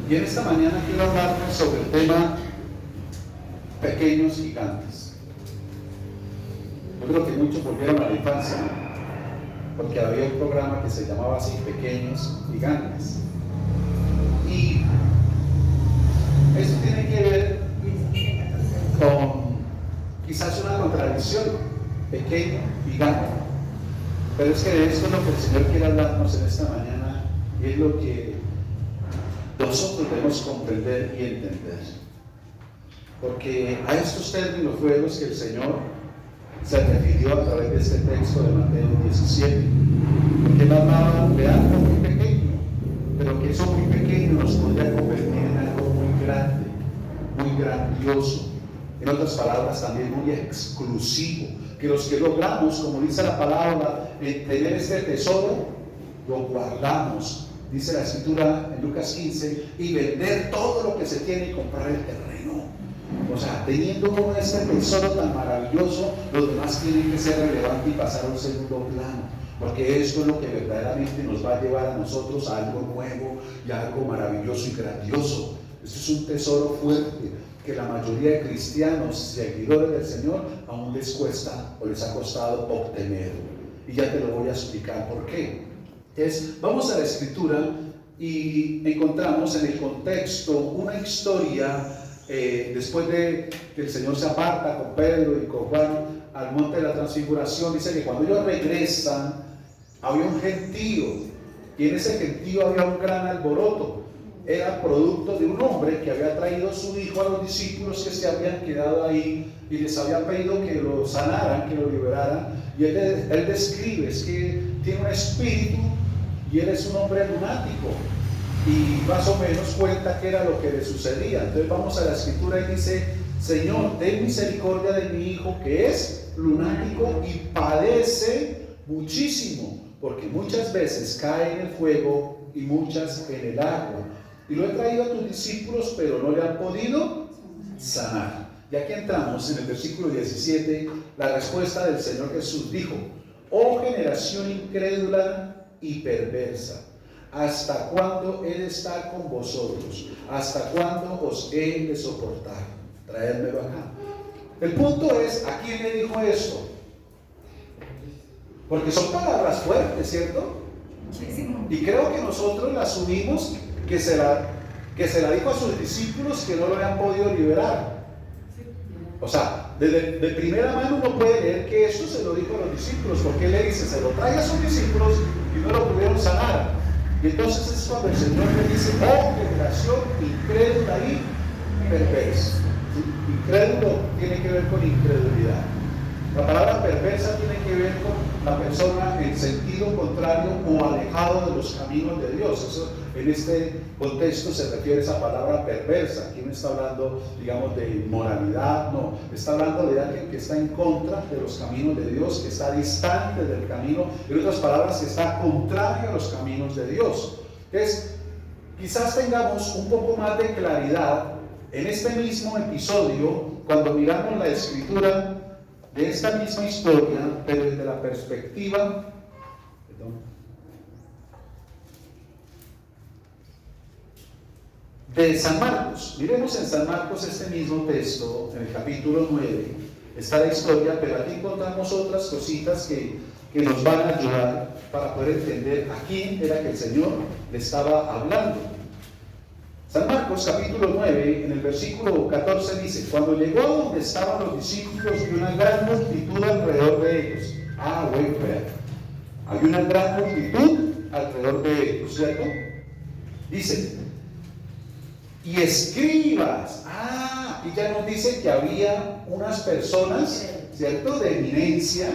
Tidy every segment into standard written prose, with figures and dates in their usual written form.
Y en esta mañana quiero hablarles sobre el tema pequeños gigantes. Yo creo que muchos volvieron a la infancia, porque había un programa que se llamaba así, Pequeños Gigantes. Y eso tiene que ver con quizás una contradicción, pequeño gigante. Pero es que de esto es lo que el Señor quiere hablarnos en esta mañana, y es lo que nosotros debemos comprender y entender. Porque a estos términos fue los que el Señor se refirió a través de este texto de Mateo 17. Porque él hablaba de algo muy pequeño, pero que eso muy pequeño nos podría convertir en algo muy grande, muy grandioso. En otras palabras, también muy exclusivo. Que los que logramos, como dice la palabra, tener este tesoro, lo guardamos. Dice la escritura en Lucas 15, y vender todo lo que se tiene y comprar el terreno. O sea, teniendo todo este tesoro tan maravilloso, los demás tienen que ser relevantes y pasar a un segundo plano. Porque esto es lo que verdaderamente nos va a llevar a nosotros a algo nuevo y a algo maravilloso y grandioso. Esto es un tesoro fuerte que la mayoría de cristianos, seguidores del Señor, aún les cuesta o les ha costado obtener. Y ya te lo voy a explicar por qué. Vamos a la escritura y encontramos en el contexto una historia después de que el Señor se aparta con Pedro y con Juan al monte de la transfiguración. Dice que cuando ellos regresan había un gentío, y en ese gentío había un gran alboroto. Era producto de un hombre que había traído a su hijo a los discípulos que se habían quedado ahí y les había pedido que lo sanaran, que lo liberaran. Y él describe, es que tiene un espíritu y él es un hombre lunático, y más o menos cuenta qué era lo que le sucedía. Entonces vamos a la escritura y dice: Señor, ten misericordia de mi hijo, que es lunático y padece muchísimo, porque muchas veces cae en el fuego y muchas en el agua. Y lo he traído a tus discípulos, pero no le han podido sanar. Y aquí entramos en el versículo 17, la respuesta del Señor Jesús. Dijo: oh generación incrédula y perversa, ¿hasta cuándo he de estar con vosotros? ¿Hasta cuándo os he de soportar? Traédmelo acá. El punto es, ¿a quién le dijo esto? Porque son palabras fuertes, ¿cierto? Y creo que nosotros la asumimos que se la dijo a sus discípulos que no lo habían podido liberar. O sea, de primera mano uno puede leer que esto se lo dijo a los discípulos, porque él le dice, se lo trae a sus discípulos y no lo pudieron sanar. Y entonces es cuando el Señor le dice: oh generación incrédula y perversa. ¿Sí? Incrédulo tiene que ver con incredulidad. La palabra perversa tiene que ver con la persona en sentido contrario o alejado de los caminos de Dios. Eso, en este contexto se refiere a esa palabra perversa. Aquí no está hablando, digamos, de inmoralidad, no. Está hablando de alguien que está en contra de los caminos de Dios, que está distante del camino, en otras palabras, que está contrario a los caminos de Dios. Entonces, quizás tengamos un poco más de claridad en este mismo episodio cuando miramos la escritura de esta misma historia, pero desde la perspectiva de San Marcos. Miremos en San Marcos este mismo texto, en el capítulo 9, está la historia, pero aquí encontramos otras cositas que nos van a ayudar para poder entender a quién era que el Señor le estaba hablando. San Marcos capítulo 9, en el versículo 14 dice: cuando llegó a donde estaban los discípulos, vio una gran multitud alrededor de ellos. Bueno, hay una gran multitud alrededor de ellos, ¿cierto? Dice: y escribas. Y ya nos dice que había unas personas, ¿cierto?, de eminencia,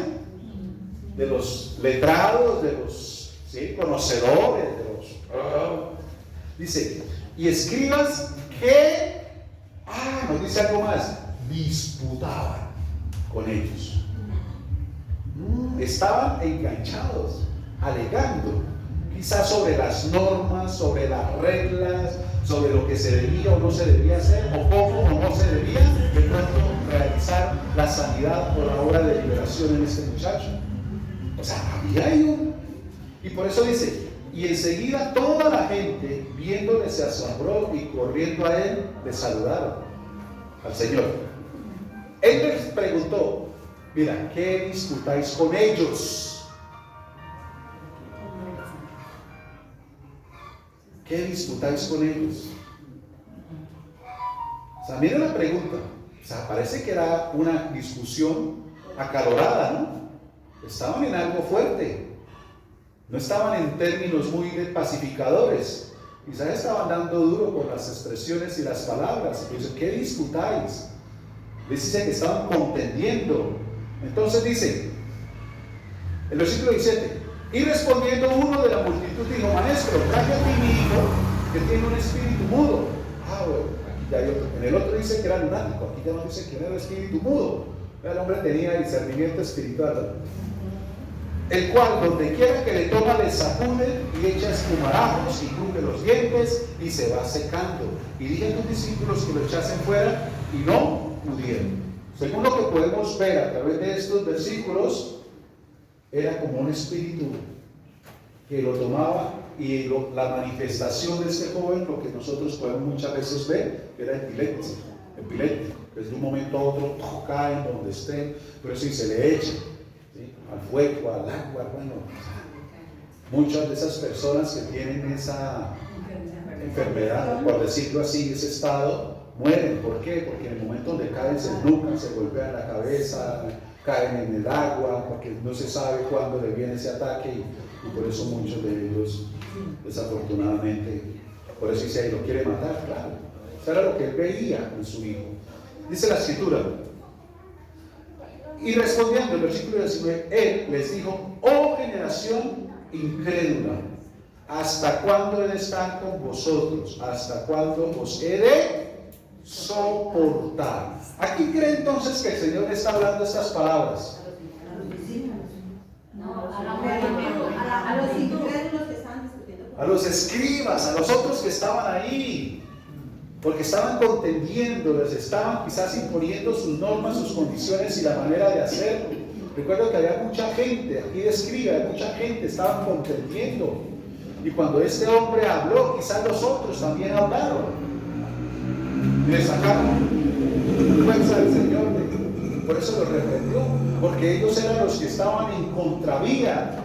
de los letrados, de los conocedores, de los... Dice: y escribas que, nos dice algo más, disputaban con ellos. Estaban enganchados, alegando, quizás sobre las normas, sobre las reglas, sobre lo que se debía o no se debía hacer, o cómo o no se debía de pronto realizar la sanidad o la obra de liberación en este muchacho. O sea, había ahí y por eso dice: Y enseguida toda la gente, viéndole, se asombró y corriendo a él, le saludaron al Señor. Él les preguntó, mira, ¿qué disputáis con ellos? ¿Qué disputáis con ellos? O sea, mira la pregunta. O sea, parece que era una discusión acalorada, ¿no? Estaban en algo fuerte. No estaban en términos muy pacificadores. Quizás estaban dando duro con las expresiones y las palabras. Entonces, ¿qué disputáis? Les dice que estaban contendiendo. Entonces dice, el versículo 17, y respondiendo uno de la multitud dijo, maestro, traje a ti mi hijo que tiene un espíritu mudo. Bueno, aquí ya hay otro. En el otro dice que era lunático, aquí ya no dice que era el espíritu mudo. El hombre tenía discernimiento espiritual, el cual donde quiera que le toma le sacude y echa espumarajos y cruje los dientes y se va secando. Y dije a tus discípulos que lo echasen fuera y no pudieron. Según lo que podemos ver a través de estos versículos, era como un espíritu que lo tomaba, y la manifestación de este joven, lo que nosotros podemos muchas veces ver, era epiléptico. Desde un momento a otro cae en donde esté, pero si se le echa, ¿sí?, al fuego, al agua. Bueno, muchas de esas personas que tienen esa enfermedad, por decirlo así, ese estado, mueren. ¿Por qué? Porque en el momento donde caen se nucan, se golpean la cabeza, caen en el agua, porque no se sabe cuándo le viene ese ataque, y por eso muchos de ellos, desafortunadamente, por eso dice, lo quiere matar, claro. Eso era lo que él veía en su hijo. Dice la escritura, y respondiendo, el versículo 19, él les dijo, oh generación incrédula, ¿hasta cuándo he de estar con vosotros? ¿Hasta cuándo os he de soportar? ¿A quién cree entonces que el Señor le está hablando estas palabras? A los incrédulos que estaban discutiendo. A los escribas, a los otros que estaban ahí, porque estaban contendiendo, les estaban quizás imponiendo sus normas, sus condiciones y la manera de hacerlo. Recuerdo que había mucha gente, aquí describe, mucha gente, estaban contendiendo. Y cuando este hombre habló, quizás los otros también hablaron. Y le sacaron fuerza del Señor. Por eso los reprendió, porque ellos eran los que estaban en contravía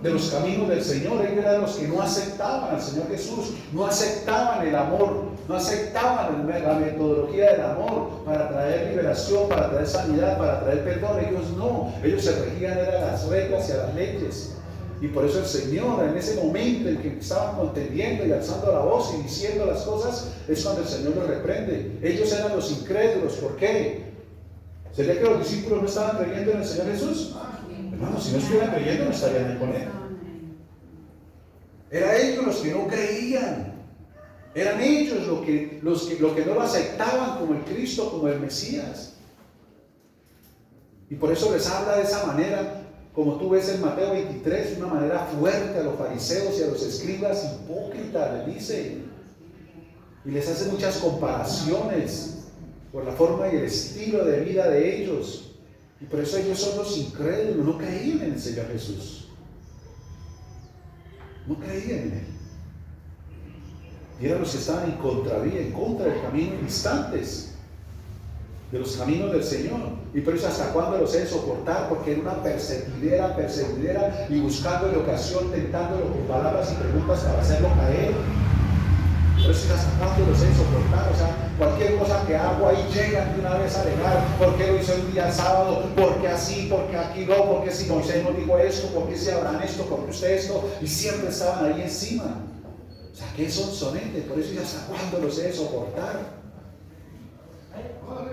de los caminos del Señor. Ellos eran los que no aceptaban al Señor Jesús, no aceptaban el amor, no aceptaban la metodología del amor para traer liberación, para traer sanidad, para traer perdón. Ellos no, ellos se regían a las reglas y a las leyes. Y por eso el Señor, en ese momento en que estaban contendiendo y alzando la voz y diciendo las cosas, es cuando el Señor los reprende. Ellos eran los incrédulos. ¿Por qué? ¿Sería que los discípulos no estaban creyendo en el Señor Jesús? Hermanos, si no estuvieran creyendo, no estarían ahí con Él. Eran ellos los que no creían. Eran ellos los que no lo aceptaban como el Cristo, como el Mesías. Y por eso les habla de esa manera, como tú ves en Mateo 23, una manera fuerte a los fariseos y a los escribas hipócritas, les dice. Y les hace muchas comparaciones por la forma y el estilo de vida de ellos. Y por eso ellos son los incrédulos, no creían en el Señor Jesús. No creían en Él. Y eran los que estaban en contravía, en contra del camino, distantes de los caminos del Señor. Y por eso hasta cuándo los he de soportar, porque era una perseguidera, y buscándole ocasión, tentándolo con palabras y preguntas para hacerlo caer. Por eso hasta cuándo los he de soportar. O sea, cualquier cosa que hago ahí llegan de una vez a alegar. ¿Por qué lo hizo el día sábado? ¿Por qué así? ¿Por qué aquí no? ¿Por qué si Moisés no dijo esto? ¿Por qué si Abraham esto? ¿Por qué usted esto? Y siempre estaban ahí encima. O sea, ¿qué son sonentes? Por eso hasta cuándo los he de soportar.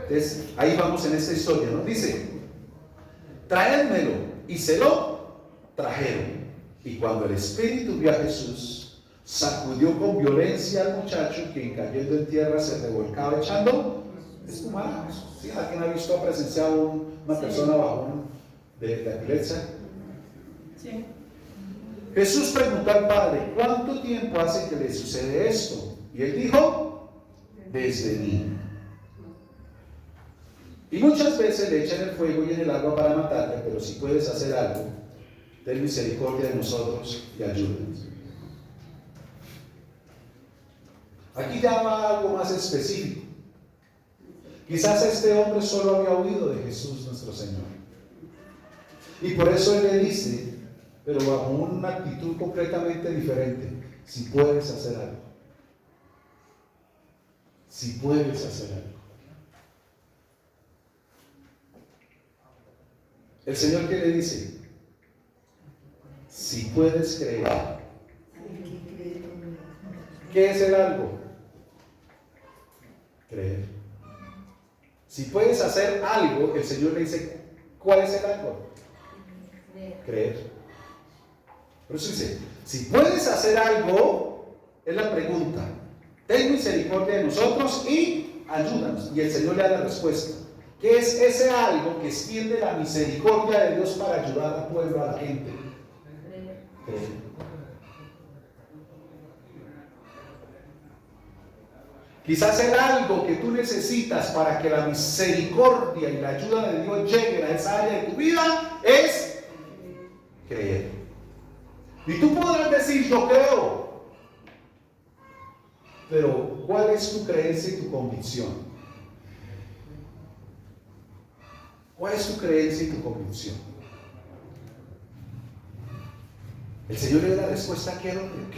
Entonces, ahí vamos en esta historia, ¿no? Dice, traédmelo, y se lo trajeron. Y cuando el Espíritu vio a Jesús, sacudió con violencia al muchacho, quien cayendo en tierra se revolcaba echando espumarajos. ¿Sí? ¿Alguien ha visto, ha presenciado una persona bajo de epilepsia? Sí. Jesús preguntó al Padre, ¿cuánto tiempo hace que le sucede esto? Y él dijo, desde niño. Y muchas veces le echan el fuego y en el agua para matarle, pero si puedes hacer algo, ten misericordia de nosotros y ayúdanos. Aquí ya va algo más específico. Quizás este hombre solo había oído de Jesús nuestro Señor. Y por eso él le dice, pero bajo una actitud completamente diferente: si puedes hacer algo. Si puedes hacer algo. El Señor, ¿qué le dice? Si puedes creer. ¿Qué es el algo? Creer. Si puedes hacer algo, el Señor le dice, ¿cuál es el algo? Creer. Por eso dice, si puedes hacer algo, es la pregunta. Ten misericordia de nosotros y ayúdanos. Y el Señor le da la respuesta. ¿Qué es ese algo que extiende la misericordia de Dios para ayudar al pueblo, a la gente? Creer. Quizás el algo que tú necesitas para que la misericordia y la ayuda de Dios lleguen a esa área de tu vida es creer. Y tú podrás decir, yo creo. Pero, ¿cuál es tu creencia y tu convicción? ¿Cuál es tu creencia y tu convicción? El Señor le dio la respuesta que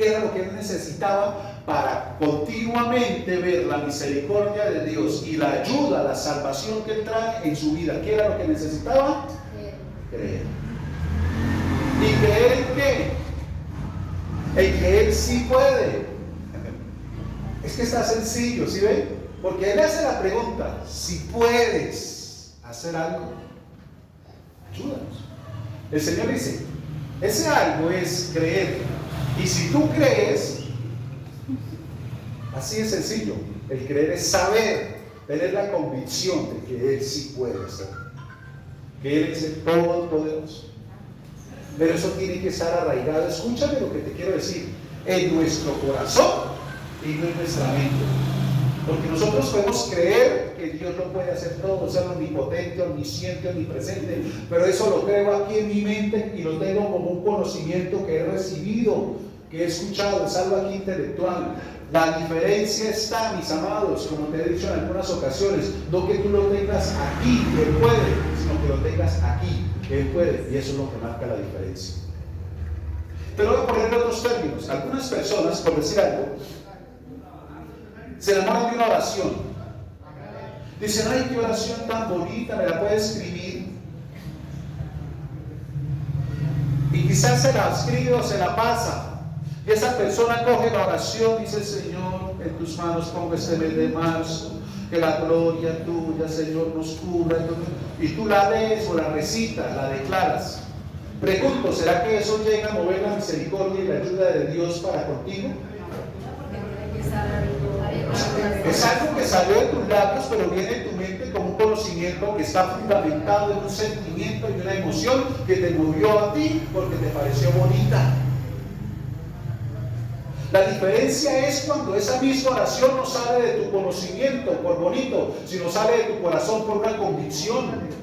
era lo que él necesitaba para continuamente ver la misericordia de Dios y la ayuda, la salvación que él trae en su vida. ¿Qué era lo que necesitaba? Creer. ¿Y creer en qué? En que él sí puede. Es que está sencillo, ¿sí ven? Porque él hace la pregunta: si puedes hacer algo, ayúdanos. El Señor dice, ese algo es creer. Y si tú crees, así es sencillo. El creer es saber, tener la convicción de que Él sí puede hacer. Que Él es el todopoderoso. Pero eso tiene que estar arraigado. Escúchame lo que te quiero decir. En nuestro corazón y no en nuestra mente. Porque nosotros podemos creer que Dios lo puede hacer todo, ser omnipotente, omnisciente, omnipresente, pero eso lo creo aquí en mi mente y lo tengo como un conocimiento que he recibido, que he escuchado, es algo aquí intelectual. La diferencia está, mis amados, como te he dicho en algunas ocasiones, no que tú lo tengas aquí, que Él puede, sino que lo tengas aquí, que Él puede, y eso es lo que marca la diferencia. Pero voy a poner otros términos. Algunas personas, por decir algo, se enamoran de una oración. Dicen, ay, qué oración tan bonita, me la puede escribir. Y quizás se la escribe o se la pasa. Y esa persona coge la oración y dice, Señor, en tus manos pongo este mes de marzo, que la gloria tuya, Señor, nos cubra. Y tú la lees o la recitas, la declaras. Pregunto, ¿será que eso llega a mover la misericordia y la ayuda de Dios para contigo? Es algo que salió de tus labios, pero viene de tu mente como un conocimiento que está fundamentado en un sentimiento y una emoción que te movió a ti porque te pareció bonita. La diferencia es cuando esa misma oración no sale de tu conocimiento por bonito, sino sale de tu corazón por una convicción.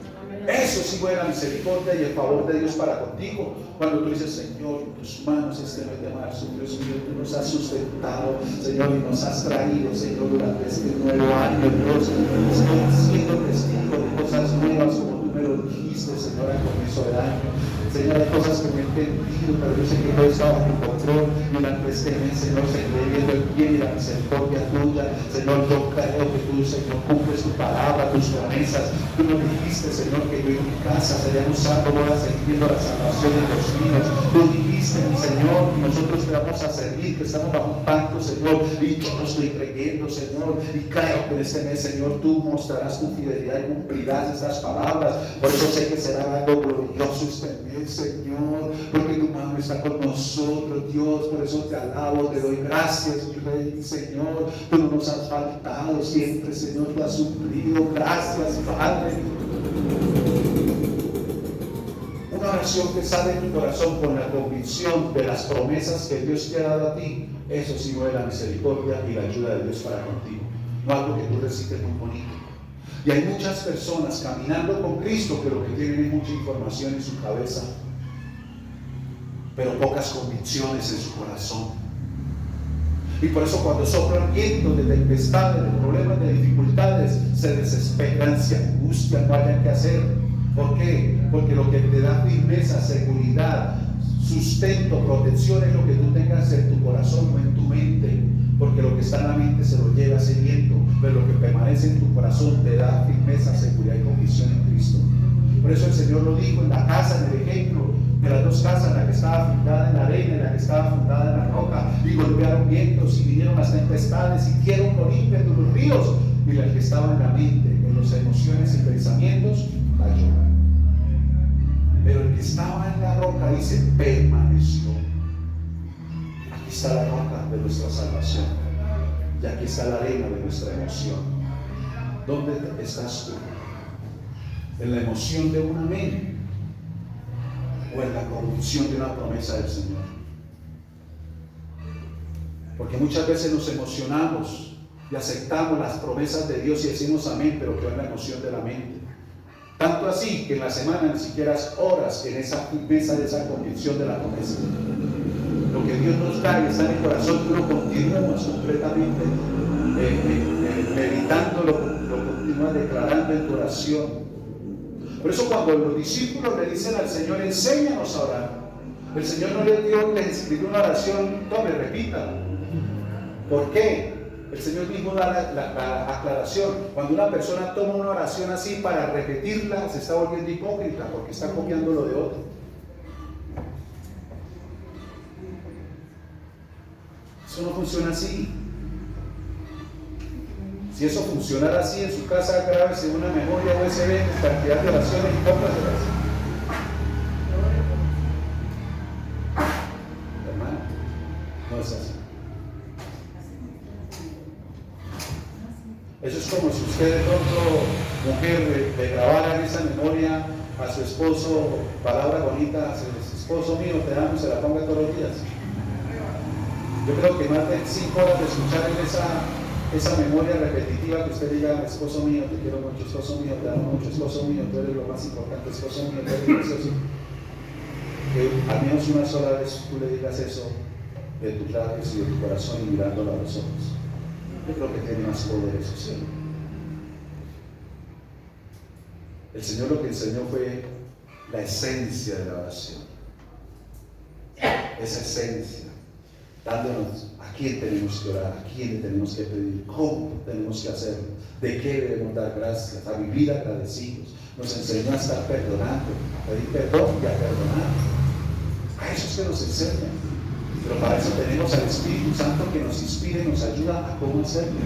Eso sí fue la misericordia y el favor de Dios para contigo. Cuando tú dices, Señor, en tus manos este mes de marzo, Dios mío, tú nos has sustentado, Señor, y nos has traído, Señor, durante este nuevo año, Dios, estoy siendo testigo de cosas nuevas como tú me lo dijiste, Señor, al comienzo del año. Señor, hay cosas que me he entendido, pero yo sé que todo está bajo control. Durante este mes, Señor, seguiré viendo el bien y la misericordia tuya. Señor, yo creo que tú, Señor, cumples tu palabra, tus promesas. Tú nos dijiste, Señor, que yo y mi casa seríamos salvos, voy a seguir viendo la salvación de los míos. Tú dijiste, mi Señor, que nosotros te vamos a servir, que estamos bajo un pacto, Señor, y yo no estoy creyendo, Señor, y creo que en este mes, Señor, tú mostrarás tu fidelidad y cumplirás estas palabras. Por eso sé que será algo glorioso este mes, Señor, porque tu mano está con nosotros, Dios. Por eso te alabo, te doy gracias, mi Rey, Señor. Tú no nos has faltado siempre, Señor, tú has suplido. Gracias, Padre. Una oración que sale de tu corazón con la convicción de las promesas que Dios te ha dado a ti, eso sí mueve la misericordia y la ayuda de Dios para contigo. No algo que tú recites muy bonito. Y hay muchas personas caminando con Cristo que lo que tienen es mucha información en su cabeza, pero pocas convicciones en su corazón. Y por eso cuando soplan vientos de tempestades, de problemas, de dificultades, se desesperan, se angustian, no hayan qué hacer. ¿Por qué? Porque lo que te da firmeza, seguridad, sustento, protección es lo que tú tengas en tu corazón, no en tu mente. Porque lo que está en la mente se lo lleva ese viento, pero lo que permanece en tu corazón te da firmeza, seguridad y convicción en Cristo. Por eso el Señor lo dijo en la casa, en el ejemplo de las dos casas, la que estaba fundada en la arena y la que estaba fundada en la roca, y golpearon vientos y vinieron las tempestades y dieron con ímpetu los ríos, y la que estaba en la mente, en las emociones y pensamientos, cayó. Pero el que estaba en la roca, dice, permaneció. Aquí está la roca de nuestra salvación, y aquí está la arena de nuestra emoción. ¿Dónde estás tú? ¿En la emoción de un amén o en la convicción de una promesa del Señor? Porque muchas veces nos emocionamos y aceptamos las promesas de Dios y decimos amén, pero quedó en la emoción de la mente. Tanto así que en la semana ni siquiera horas en esa firmeza de esa convicción de la promesa. Lo que Dios nos da y está en el corazón, tú lo continúas completamente meditando, lo continúas declarando en tu oración. Por eso cuando los discípulos le dicen al Señor, enséñanos a orar, el Señor no les escribió una oración, tome, repita. ¿Por qué? El Señor mismo da la aclaración. Cuando una persona toma una oración así para repetirla, se está volviendo hipócrita porque está copiando lo de otro. Eso no funciona así. Si eso funcionara así en su casa, grábese una memoria USB, cantidad de oraciones y cómpraselas. Hermano, no es así. Eso es como si usted de pronto, mujer, le grabara en esa memoria a su esposo palabras bonitas, esposo mío, te amo, se la ponga todos los días. Yo creo que más de 5 horas de escuchar en esa memoria repetitiva que usted diga, esposo mío, te quiero mucho, esposo mío, te amo mucho, esposo mío, tú eres lo más importante, esposo mío, tú eres precioso. Que al menos una sola vez tú le digas eso de tus labios y de tu corazón y mirándolo a los ojos. Yo creo que tiene más poder eso, sí. El Señor lo que enseñó fue la esencia de la oración. Esa esencia, dándonos a quién tenemos que orar, a quién tenemos que pedir, cómo tenemos que hacerlo, de qué debemos dar gracias, a vivir agradecidos. Nos enseñó a estar perdonando, a pedir perdón y a perdonar. A eso es que nos enseña. Pero para eso tenemos al Espíritu Santo que nos inspire y nos ayuda a cómo hacerlo.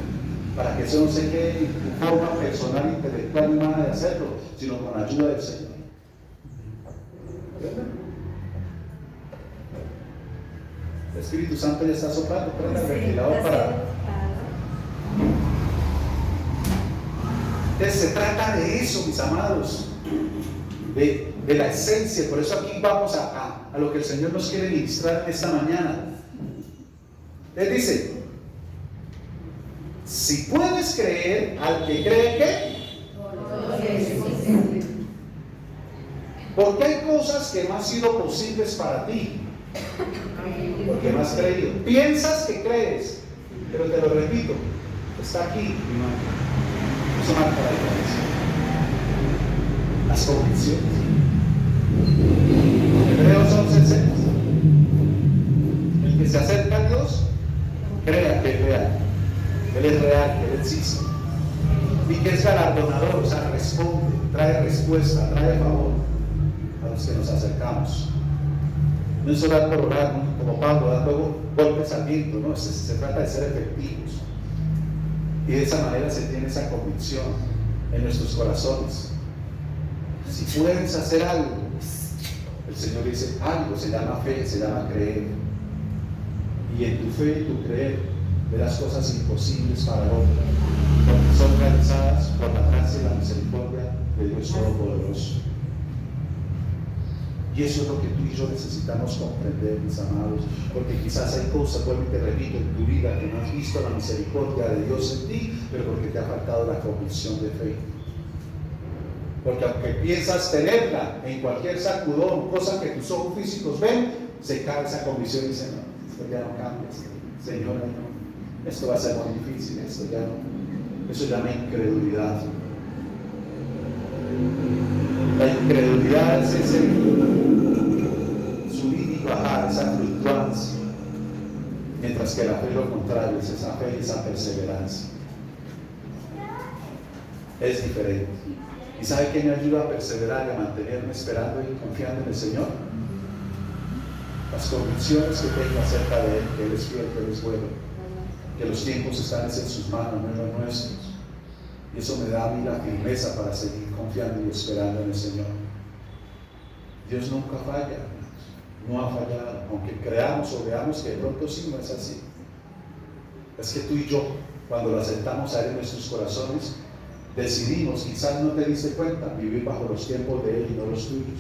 Para que eso no se quede en tu forma personal, intelectual y humana de hacerlo, sino con la ayuda del Señor. ¿Verdad? El Espíritu Santo ya está soplando, prenda el ventilador para... Entonces se trata de eso, mis amados, de la esencia. Por eso aquí vamos a lo que el Señor nos quiere ministrar esta mañana. Él dice, si puedes creer, al que cree que, porque hay cosas que no han sido posibles para ti, porque no has creído. Piensas que crees, pero te lo repito, está aquí, mi mano. Eso marca la diferencia. Las convicciones. Hebreos 11:6. El que se acerca a Dios, crea que es real. Él es real, que Él existe. Y que es galardonador, o sea, responde, trae respuesta, trae favor a los que nos acercamos. No es orar por orar, ¿no? Como Pablo, dando golpes al viento, ¿no? Se trata de ser efectivos. Y de esa manera se tiene esa convicción en nuestros corazones. Si puedes hacer algo, el Señor dice, algo se llama fe, se llama creer. Y en tu fe y tu creer verás cosas imposibles para el hombre, porque son realizadas por la gracia y la misericordia de Dios Todopoderoso. Y eso es lo que tú y yo necesitamos comprender, mis amados, porque quizás hay cosas, vuelvo y te repito, en tu vida que no has visto la misericordia de Dios en ti, pero porque te ha faltado la convicción de fe. Porque aunque piensas tenerla en cualquier sacudón, cosa que tus ojos físicos ven, se cae esa convicción y dice, no, esto ya no cambia, Señor, no. esto va a ser muy difícil, eso llama incredulidad. La incredulidad es ese subir y bajar, esa fluctuancia, mientras que la fe lo contrario, es esa fe y esa perseverancia. Es diferente. ¿Y sabe qué me ayuda a perseverar y a mantenerme esperando y confiando en el Señor? Las convicciones que tengo acerca de Él, que Él es fiel, que Él es bueno, que los tiempos están en sus manos, no en los nuestros. Y eso me da a mí la firmeza para seguir confiando y esperando en el Señor. Dios nunca falla, hermanos. No ha fallado, aunque creamos o veamos que de pronto sí, no es así. Es que tú y yo, cuando lo aceptamos a Él en nuestros corazones, decidimos, quizás no te diste cuenta, vivir bajo los tiempos de Él y no los tuyos.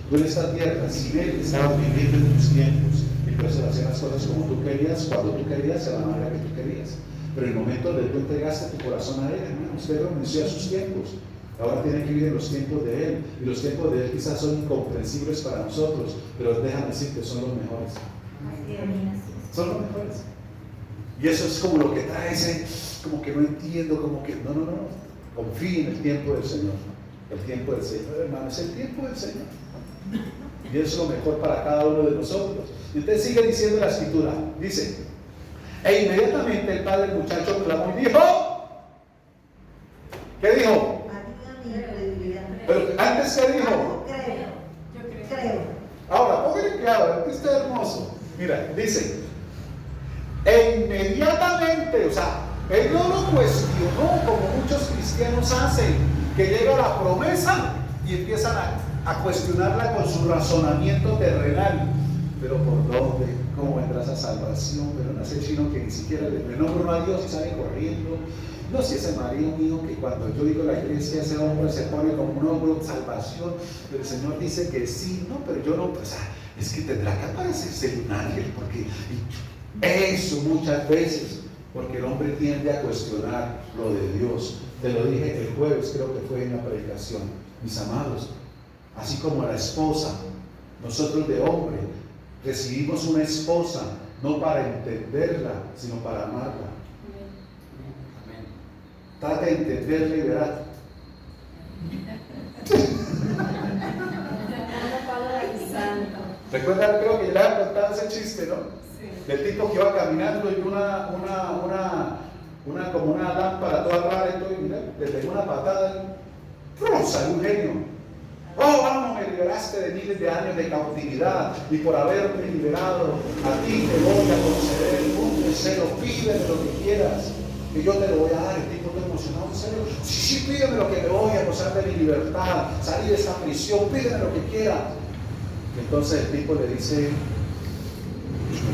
Tú en esta tierra, sin Él, estabas viviendo en tus tiempos y por eso hacías las cosas como tú querías, cuando tú querías, de la manera que tú querías. Pero en el momento donde tú entregaste tu corazón a Él, hermano, usted renunció a sus tiempos. Ahora tiene que vivir en los tiempos de Él, y los tiempos de Él quizás son incomprensibles para nosotros, pero déjame decir que son los mejores. Son los mejores. Y eso es como lo que trae ese, como que no entiendo, como que no. Confíe en el tiempo del Señor. El tiempo del Señor, hermano, es el tiempo del Señor. Y eso es lo mejor para cada uno de nosotros. Y usted sigue diciendo la escritura, dice, e inmediatamente el padre del muchacho clamó y dijo, ¿qué dijo? Pero antes, ¿qué dijo? Creo. Ahora, póngale cuidado, esto es hermoso. Mira, dice, e inmediatamente, o sea, él no lo cuestionó como muchos cristianos hacen, que llega la promesa y empiezan a cuestionarla con su razonamiento terrenal. Pero ¿por dónde? ¿Cómo vendrá esa salvación? Pero no hace chino que ni siquiera le nombro a Dios y sale corriendo. No, si ese marido mío que cuando yo digo la iglesia, ese hombre se pone como un hombre de salvación, pero el Señor dice que sí, no, pero yo no, o sea, es que tendrá que aparecerse un ángel, porque eso muchas veces, porque el hombre tiende a cuestionar lo de Dios. Te lo dije el jueves, creo que fue en la predicación. Mis amados, así como la esposa, nosotros de hombre recibimos una esposa no para entenderla, sino para amarla. Trata de entenderla y verás. Recuerda, creo que ya le había contado ese chiste, ¿no? Sí. Del tipo que iba caminando y como una lámpara toda rara y todo, y mira, le pegó una patada y salió un genio. Oh, vamos, me liberaste de miles de años de cautividad, y por haberme liberado a ti te voy a conceder el mundo entero. Pídeme lo que quieras, que yo te lo voy a dar. El tipo está emocionado, ¿en serio? Sí, pídeme lo que me voy a gozar de mi libertad, salir de esta prisión, pídeme lo que quieras. Entonces el tipo le dice,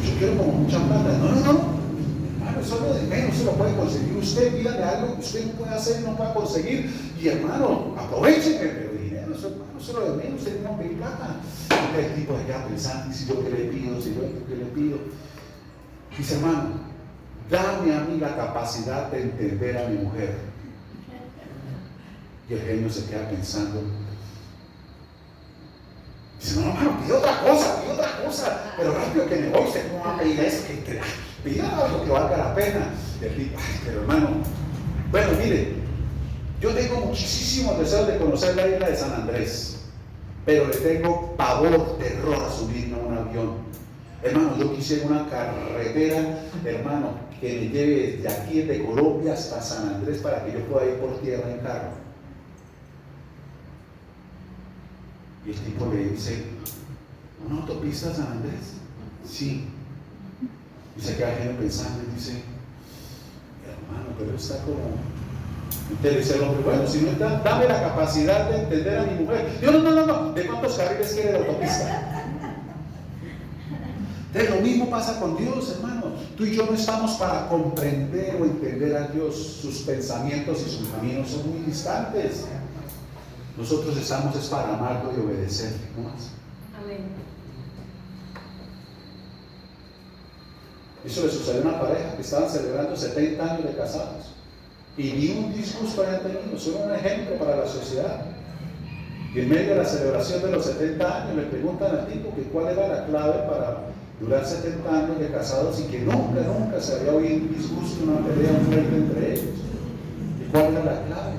yo quiero como mucha plata. No, hermano, eso es lo de menos, se lo puede conseguir usted. Pídame algo que usted no puede hacer, no puede conseguir, y hermano, aprovecheme, pero dinero, eso es lo de menos, usted no pedir plata. Entonces el tipo se queda pensando, si yo qué le pido, qué le pido. Dice, hermano, dame a mí la capacidad de entender a mi mujer. Y el genio se queda pensando. Dice, no, hermano, pide otra cosa, pero rápido que me voy, usted no va a pedir eso, pida algo que valga la pena. Y el tipo, ay, pero hermano, bueno, mire, yo tengo muchísimos deseos de conocer la isla de San Andrés, pero le tengo pavor, terror a subirme a un avión. Hermano, yo quisiera una carretera, hermano, que me lleve desde aquí, desde Colombia hasta San Andrés, para que yo pueda ir por tierra en carro. Y el tipo le dice, ¿una autopista a San Andrés? Sí. Y se queda gente pensando y dice, hermano, pero está como... Entonces dice el hombre, bueno, si no está, dame la capacidad de entender a mi mujer. Yo, no, ¿de cuántos carriles quiere la autopista? Entonces lo mismo pasa con Dios, hermano. Tú y yo no estamos para comprender o entender a Dios. Sus pensamientos y sus caminos son muy distantes. Nosotros estamos es para amarlo y obedecerle, ¿no más? Amén. Eso le sucedió a una pareja que estaban celebrando 70 años de casados. Y ni un disgusto habían tenido, son un ejemplo para la sociedad. Y en medio de la celebración de los 70 años le preguntan al tipo que cuál era la clave durar 70 años de casados y que nunca se había oído un disgusto, una pelea, un pleito entre ellos. ¿Y cuál era la clave?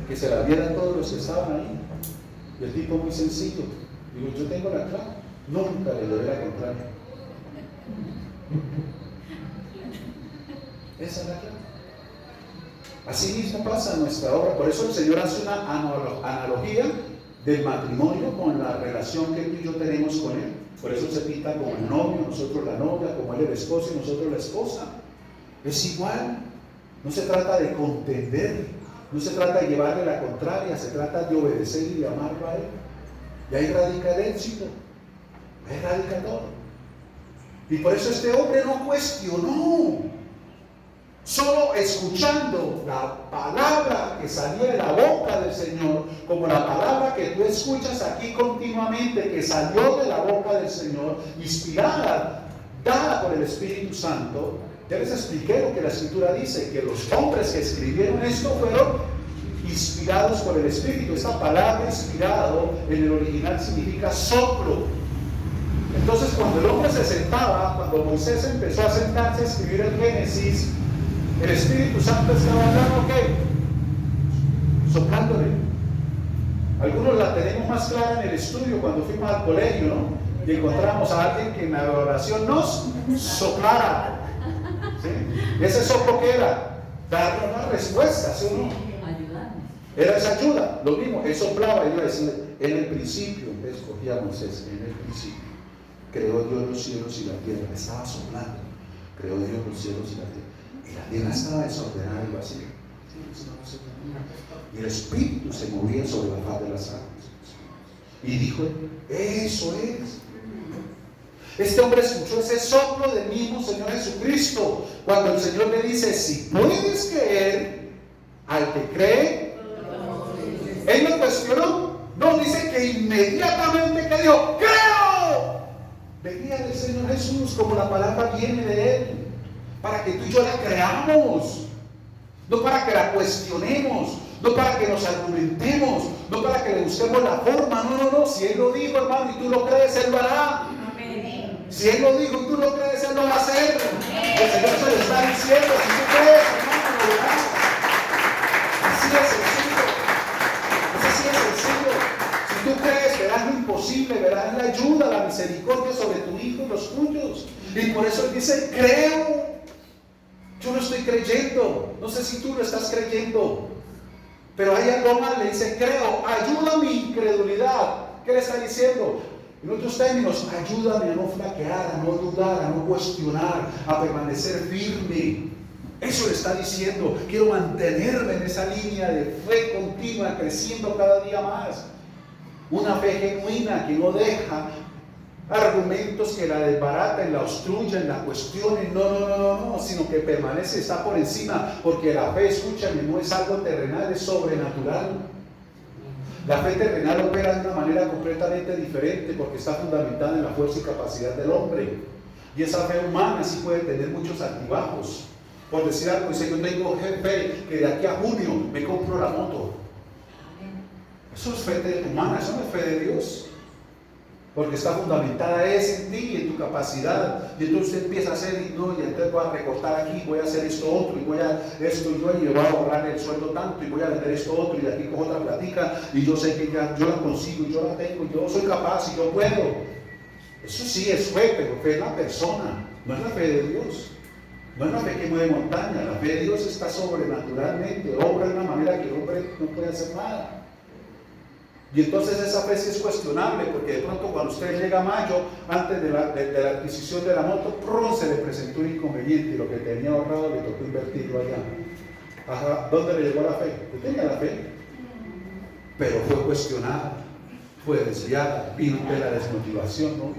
Que se la dieran todos los que estaban ahí. Y el tipo muy sencillo, digo, yo tengo la clave, nunca le doy la contraria. Esa es la clave. Así mismo pasa en nuestra obra. Por eso el Señor hace una analogía del matrimonio con la relación que tú y yo tenemos con Él. Por eso se pinta como el novio, nosotros la novia, como Él el esposo y nosotros la esposa. Es igual. No se trata de contender, no se trata de llevarle la contraria, se trata de obedecer y de amarlo a Él. Y ahí radica el éxito, ahí radica todo. Y por eso este hombre no cuestionó. Solo escuchando la palabra que salía de la boca del Señor, como la palabra que tú escuchas aquí continuamente, que salió de la boca del Señor, inspirada, dada por el Espíritu Santo. Ya les expliqué lo que la Escritura dice, que los hombres que escribieron esto fueron inspirados por el Espíritu. Esta palabra inspirado en el original significa soplo. Entonces cuando el hombre se sentaba, cuando Moisés empezó a sentarse a escribir el Génesis, el Espíritu Santo estaba hablando, soplándole. Algunos la tenemos más clara en el estudio cuando fuimos al colegio, ¿no? Y encontramos a alguien que en la oración nos soplara. ¿Sí? ¿Ese soplo qué era? Darle una respuesta, ¿sí o no? Era esa ayuda, lo mismo, él soplaba y iba a decir, en el principio, escogía a Moisés, en el principio, creó Dios los cielos y la tierra, estaba soplando, creó Dios los cielos y la tierra. Y la tierra estaba desordenada y vacía. Y el Espíritu se movía sobre la faz de las aguas. Y dijo, eso es. Este hombre escuchó ese soplo del mismo Señor Jesucristo. Cuando el Señor le dice, si puedes creer, al que cree, él no cuestionó. No, dice que inmediatamente creyó. ¡Creo! Venía del Señor Jesús como la palabra viene de Él. Para que tú y yo la creamos, no para que la cuestionemos, no para que nos argumentemos, no para que le busquemos la forma, no, si Él lo dijo, hermano, y tú lo crees, Él lo hará. Amén. Si Él lo dijo y tú lo crees, Él lo va a hacer. Amén. El Señor se lo está diciendo, si tú crees, hermano, lo verás. Así es sencillo, es así de sencillo. Si tú crees, verás lo imposible, verás la ayuda, la misericordia sobre tu hijo y los tuyos. Y por eso Él dice, creo. Yo no estoy creyendo, no sé si tú lo estás creyendo, pero hay algo más, le dice, creo, ayuda mi incredulidad. ¿Qué le está diciendo? En otros términos, ayúdame a no flaquear, a no dudar, a no cuestionar, a permanecer firme. Eso le está diciendo, quiero mantenerme en esa línea de fe continua, creciendo cada día más. Una fe genuina que no deja argumentos que la desbaratan, la obstruyen, la cuestionen, no, sino que permanece, está por encima, porque la fe, escúchame, no es algo terrenal, es sobrenatural. La fe terrenal opera de una manera completamente diferente, porque está fundamentada en la fuerza y capacidad del hombre, y esa fe humana sí puede tener muchos altibajos. Por decir algo, dice, yo tengo fe que de aquí a junio me compro la moto. Eso es fe humana, eso no es fe de Dios. Porque está fundamentada en ti y en tu capacidad. Y entonces usted empieza a hacer, y entonces voy a recortar aquí, voy a hacer esto otro, y voy a esto y yo, y le voy a ahorrar el sueldo tanto, y voy a vender esto otro, y de aquí cojo otra platica, y yo sé que ya yo la consigo, y yo la tengo, y yo soy capaz, y yo puedo. Eso sí es fe, pero fe es la persona, no es la fe de Dios. No es la fe que mueve montaña, la fe de Dios está sobrenaturalmente, obra de una manera que el hombre no puede hacer nada. Y entonces esa fe sí es cuestionable, porque de pronto cuando usted llega a mayo, antes de la adquisición de la moto, se le presentó un inconveniente y lo que tenía ahorrado le tocó invertirlo allá. Ajá, ¿dónde le llegó la fe? Usted tenía la fe, pero fue cuestionada, fue desviada, vino de la desmotivación, ¿no?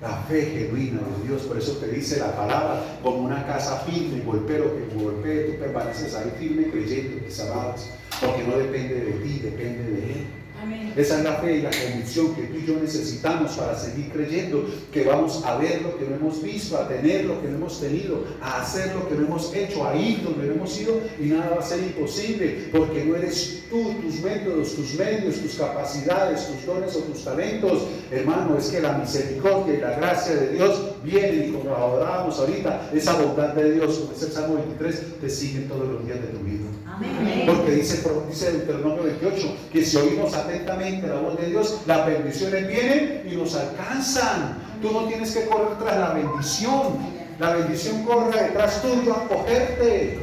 La fe genuina de Dios, por eso te dice la palabra, como una casa firme, golpero que golpee, tú permaneces ahí firme creyendo que salvas, porque no depende de ti, depende de Él. Amén. Esa es la fe y la convicción que tú y yo necesitamos para seguir creyendo que vamos a ver lo que no hemos visto, a tener lo que no hemos tenido, a hacer lo que no hemos hecho, a ir donde no hemos ido, y nada va a ser imposible, porque no eres tú, tus métodos, tus medios, tus capacidades, tus dones o tus talentos, hermano, es que la misericordia y la gracia de Dios vienen y como adorábamos ahorita, esa bondad de Dios, como dice el Salmo 23, te siguen todos los días de tu vida. Amén. Porque dice Deuteronomio 28 que si oímos atentamente la voz de Dios, las bendiciones vienen y nos alcanzan. Tú no tienes que correr tras la bendición corre detrás tuyo a cogerte.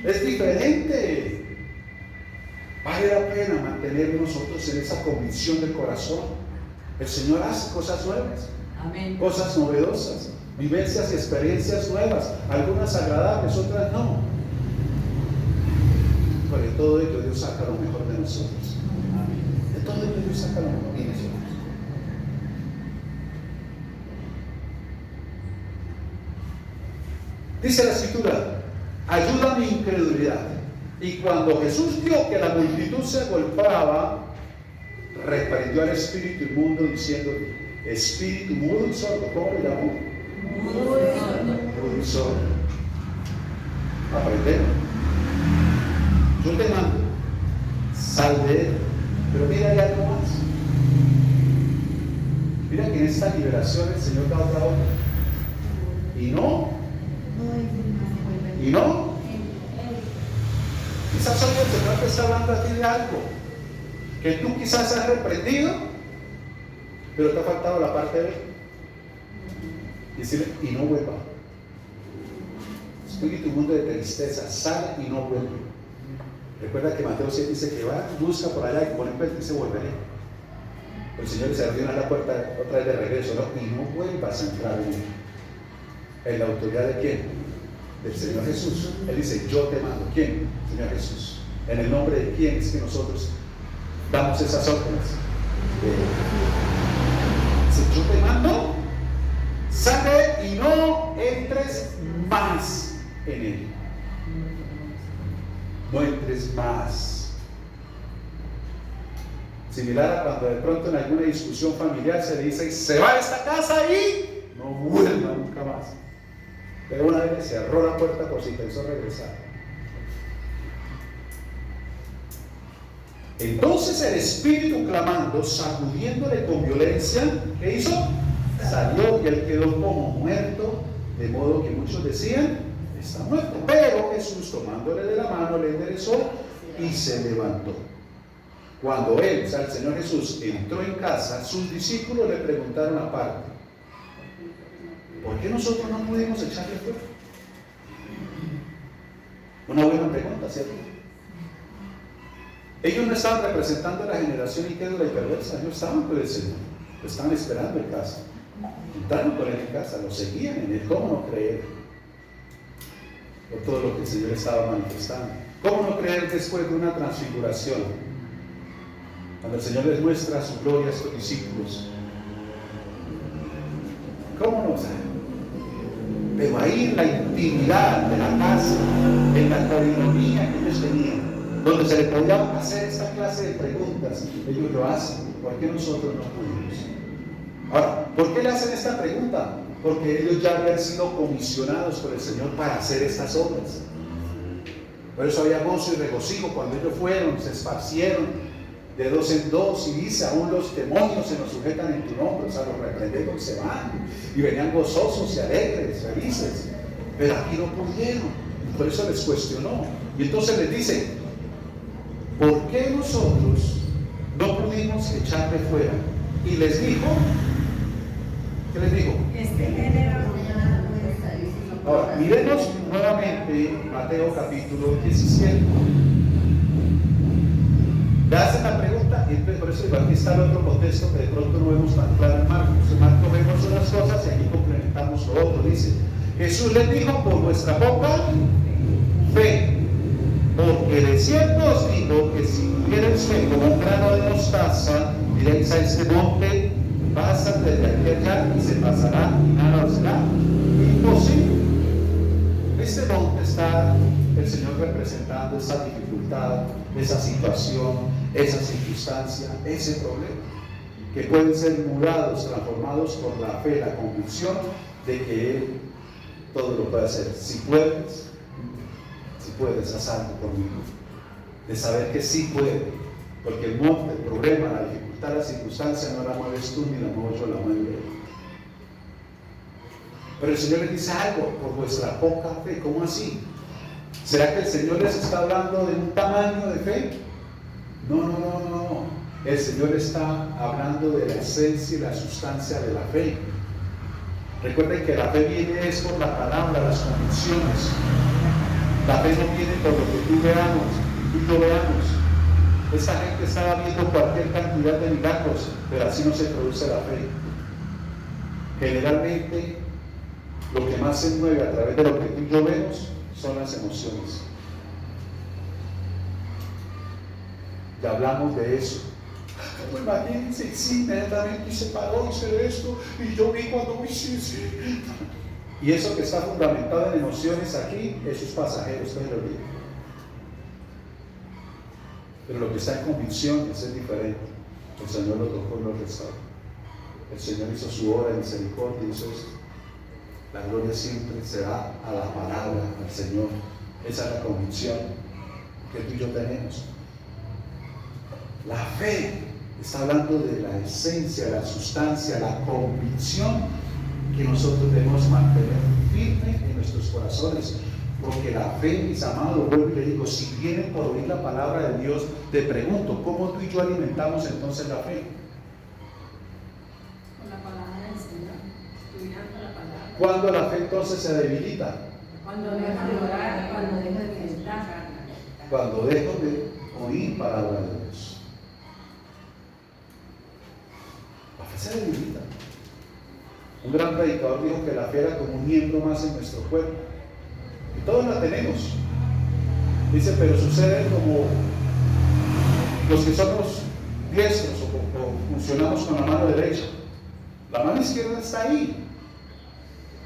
Es diferente. Vale la pena mantener nosotros en esa convicción del corazón. El Señor hace cosas nuevas, Amén. Cosas novedosas, vivencias y experiencias nuevas, algunas agradables, otras no. Pero de todo ello Dios saca lo mejor de nosotros. De todo ello Dios saca lo mejor de nosotros. Dice la Escritura: ayuda mi incredulidad. Y cuando Jesús vio que la multitud se agolpaba, reprendió al espíritu inmundo diciendo: espíritu mudo y sordo. ¿Cómo lo llamó? Mudo y sordo. Aprendemos. Yo te mando, sal de él. Pero mira, hay algo más. Mira que en esta liberación el Señor da otra obra. Y no. Quizás hoy el Señor te está hablando a ti de algo que tú quizás has reprendido, pero te ha faltado la parte de él. Y decirle: y no vuelva. Espíritu inmundo de tristeza, sal y no vuelve. Recuerda que Mateo 7 dice que va, busca por allá y pone en cuenta y dice: volveré. El Señor les abrió la puerta otra vez de regreso, ¿no? Y no vuelvas a entrar en él. ¿En la autoridad de quién? Del Señor Jesús. Él dice: yo te mando. ¿Quién? Señor Jesús. ¿En el nombre de quién es que nosotros damos esas órdenes? Dice: yo te mando, sale y no entres más en él. No entres más. Similar a cuando de pronto en alguna discusión familiar se le dice: se va de esta casa y no vuelva nunca más. Pero una vez cerró la puerta por si pensó regresar. Entonces el espíritu, clamando, sacudiéndole con violencia, ¿qué hizo? Salió y él quedó como muerto, de modo que muchos decían: está muerto. Pero Jesús, tomándole de la mano, le enderezó y se levantó. Cuando él, o sea, el Señor Jesús, entró en casa, sus discípulos le preguntaron aparte: ¿por qué nosotros no pudimos echarle fuera? Una buena pregunta, ¿cierto? Ellos no estaban representando a la generación incrédula y perversa, ellos estaban con el Señor, lo estaban esperando en casa, entraron con él en casa, lo seguían en él. ¿Cómo no creer por todo lo que el Señor estaba manifestando? ¿Cómo no creer después de una transfiguración, cuando el Señor les muestra su gloria a estos discípulos? ¿Cómo no saber? Pero ahí en la intimidad de la casa, en la coinonía que ellos tenían, donde se le podía hacer esta clase de preguntas, ellos lo hacen. ¿Por qué nosotros no pudimos? Ahora, ¿por qué le hacen esta pregunta? Porque ellos ya habían sido comisionados por el Señor para hacer estas obras. Por eso había gozo y regocijo cuando ellos fueron, se esparcieron de dos en dos, y dice: aún los demonios se nos sujetan en tu nombre. O sea, los reprendemos y se van, y venían gozosos y alegres, felices. Pero aquí no pudieron, por eso les cuestionó. Y entonces les dice: ¿por qué nosotros no pudimos echarle fuera? Y les dijo, ¿qué les dijo? Ahora, miremos nuevamente Mateo capítulo 17. Le hacen la pregunta, y por eso aquí está el otro contexto que de pronto no vemos tan claro en Marcos. En Marcos vemos unas cosas y aquí complementamos lo otro. Dice: Jesús les dijo: por vuestra poca fe, porque de cierto os digo que si tuvierais fe como un grano de mostaza, diréis a este monte: pásate de aquí allá, y se pasará, y nada os será imposible. Este monte está el Señor representando esa dificultad, esa situación, esa circunstancia, ese problema, que pueden ser mudados, transformados por la fe, la convicción de que Él todo lo puede hacer. Si puedes, haz algo conmigo, de saber que sí puede, porque el monte, el problema, la dificultad, la circunstancia no la mueves tú ni la muevo yo, la muevo Él. Pero el Señor les dice algo: por vuestra poca fe. ¿Cómo así? ¿Será que el Señor les está hablando de un tamaño de fe? No. El Señor está hablando de la esencia y la sustancia de la fe. Recuerden que la fe viene es por la palabra, las convicciones. La fe no viene por lo que tú y yo veamos. Esta gente estaba viendo cualquier cantidad de milagros, pero así no se produce la fe. Generalmente, lo que más se mueve a través de lo que tú y yo vemos son las emociones. Ya hablamos de eso. Pues imagínense, sí, inmediatamente se paró, hizo esto, y yo vi cuando me hice. Y eso que está fundamentado en emociones aquí, eso es pasajero, ustedes lo digan. Pero lo que está en convicciones es diferente. El Señor lo tocó y lo restauró. El Señor hizo su obra de misericordia, hizo esto. La gloria siempre se da a la palabra, al Señor. Esa es la convicción que tú y yo tenemos. La fe está hablando de la esencia, la sustancia, la convicción que nosotros debemos mantener firme en nuestros corazones. Porque la fe, mis amados, vuelvo y le digo, si vienen por oír la palabra de Dios, te pregunto, ¿cómo tú y yo alimentamos entonces la fe? Con la palabra del Señor, estudiando la palabra. ¿Cuándo la fe entonces se debilita? Cuando deja de orar, cuando deja de meditar. Cuando dejo de oír palabra de Dios. La fe se debilita. Un gran predicador dijo que la fe era como un miembro más en nuestro cuerpo. Y todos la tenemos. Dice, pero sucede como los que somos diestros o funcionamos con la mano derecha. La mano izquierda está ahí.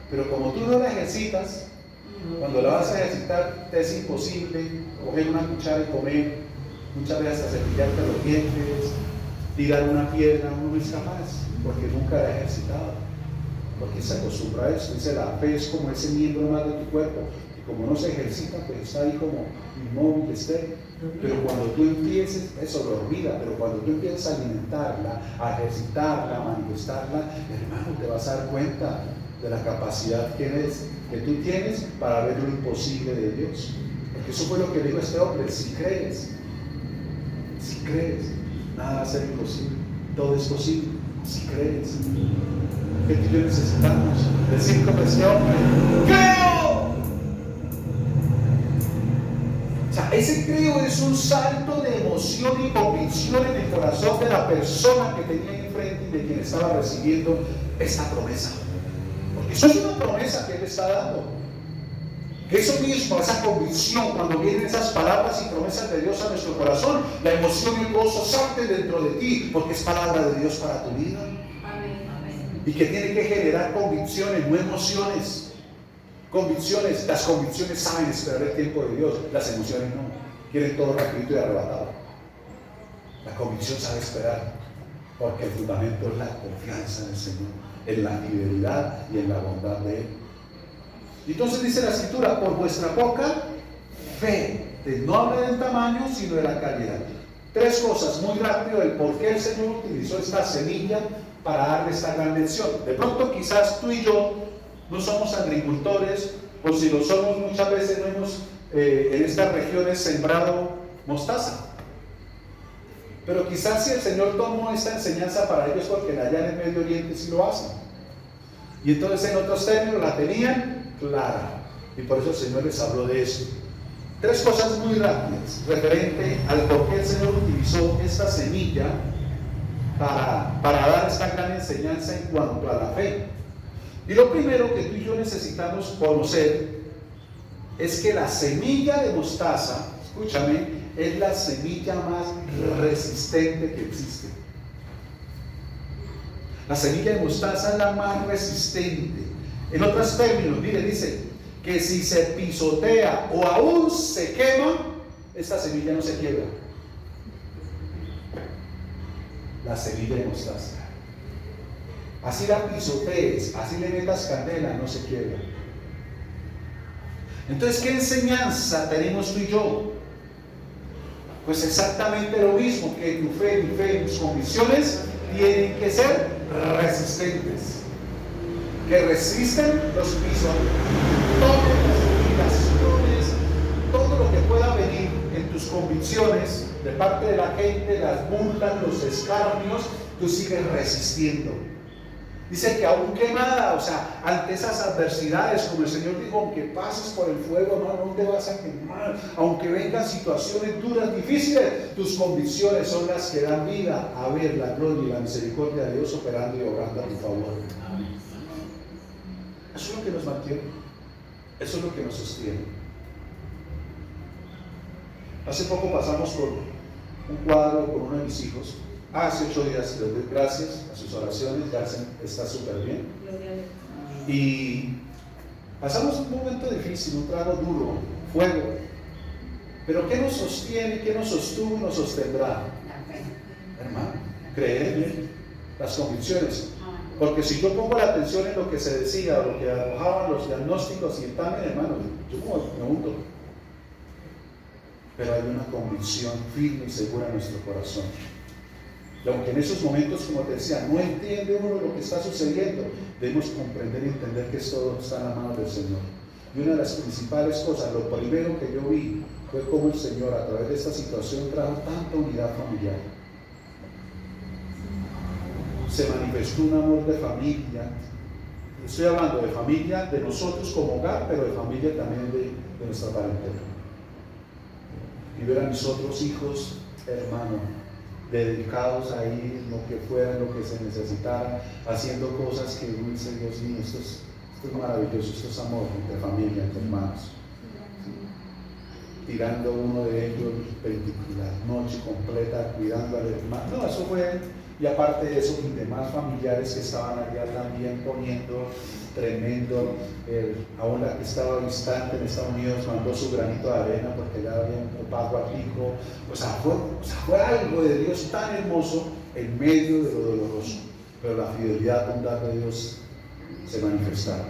Pero como tú no la ejercitas, cuando la vas a ejercitar te es imposible coger una cuchara y comer, muchas veces hasta cepillarte los dientes, tirar una piedra, uno no es capaz, porque nunca la ha ejercitado, porque se acostumbra a eso. Dice, la fe es como ese miembro más de tu cuerpo, y como no se ejercita, pues está ahí como inmóvil, estéril. Pero cuando tú empieces, eso lo olvida, pero cuando tú empiezas a alimentarla, a ejercitarla, a manifestarla, hermano, te vas a dar cuenta de la capacidad que tú tienes para ver lo imposible de Dios. Porque eso fue lo que dijo este hombre: si crees, nada va a ser imposible, todo es posible, si crees. ¿Qué tú y yo necesitamos? Decir como este hombre: ¡creo! O sea, ese creo es un salto de emoción y convicción en el corazón de la persona que tenía enfrente y de quien estaba recibiendo esta promesa. Porque eso es una promesa que Él está dando. Que eso mismo, esa convicción, cuando vienen esas palabras y promesas de Dios a nuestro corazón, la emoción y el gozo salten dentro de ti, porque es palabra de Dios para tu vida. Amén. Y que tiene que generar convicciones, no emociones. Convicciones, las convicciones saben esperar el tiempo de Dios, las emociones no, quieren todo rapidito y arrebatado. La convicción sabe esperar, porque el fundamento es la confianza en el Señor, en la fidelidad y en la bondad de Él. Entonces dice la Escritura: por vuestra poca fe. No habla del tamaño, sino de la calidad. Tres cosas muy rápido del por qué el Señor utilizó esta semilla para darle esta gran lección. De pronto quizás tú y yo no somos agricultores, o si lo somos muchas veces no hemos en estas regiones sembrado mostaza. Pero quizás si el Señor tomó esta enseñanza para ellos, porque allá en el Medio Oriente sí lo hacen. Y entonces en otros términos la tenían clara. Y por eso el Señor les habló de eso. Tres cosas muy rápidas referente al por qué el Señor utilizó esta semilla para dar esta gran enseñanza en cuanto a la fe. Y lo primero que tú y yo necesitamos conocer es que la semilla de mostaza, escúchame, es la semilla más resistente que existe. La semilla de mostaza es la más resistente. En otros términos, mire, dice que si se pisotea o aún se quema, esta semilla no se quiebra. La semilla de mostaza. Así la pisotees, así le metas candela, no se quiebra. Entonces, ¿qué enseñanza tenemos tú y yo? Pues exactamente lo mismo, que tu fe, mi fe, tus convicciones tienen que ser resistentes. que resisten los pisones, todas las humillaciones, todo lo que pueda venir en tus convicciones de parte de la gente, las burlas, los escarnios, tú sigues resistiendo. Dice que aún quemada, o sea, ante esas adversidades, como el Señor dijo, aunque pases por el fuego, no te vas a quemar. Aunque vengan situaciones duras, difíciles, tus convicciones son las que dan vida a ver la gloria y la misericordia de Dios operando y obrando a tu favor. Eso es lo que nos mantiene, eso es lo que nos sostiene. Hace poco pasamos por un cuadro con uno de mis hijos. Hace 8 días les doy gracias a sus oraciones, ya está súper bien. Y pasamos un momento difícil, un trago duro, fuego. Pero ¿qué nos sostiene, qué nos sostuvo y nos sostendrá? Hermano, creer en Él, las convicciones. Porque si yo pongo la atención en lo que se decía, lo que arrojaban los diagnósticos y el examen, hermano, yo me hundo. Pero hay una convicción firme y segura en nuestro corazón. Y aunque en esos momentos, como te decía, no entiende uno lo que está sucediendo, debemos comprender y entender que todo está en la mano del Señor. Y una de las principales cosas, lo primero que yo vi, fue cómo el Señor a través de esta situación trajo tanta unidad familiar. Se manifestó un amor de familia. Estoy hablando de familia de nosotros como hogar, pero de familia también de nuestra parentela. Y ver a mis otros hijos, hermano, dedicados a ir, lo que fuera, lo que se necesitara, haciendo cosas que dice Dios mío, esto es maravilloso, esto es amor entre familia, entre hermanos. Tirando uno de ellos la noche completa, cuidando al hermano. No, eso fue, y aparte de eso, mis demás familiares que estaban allá también poniendo tremendo, aún la que estaba distante en Estados Unidos mandó su granito de arena porque ya había un pago a pico. O sea, fue algo de Dios tan hermoso en medio de lo doloroso, pero la fidelidad, bondad de Dios se manifestaron.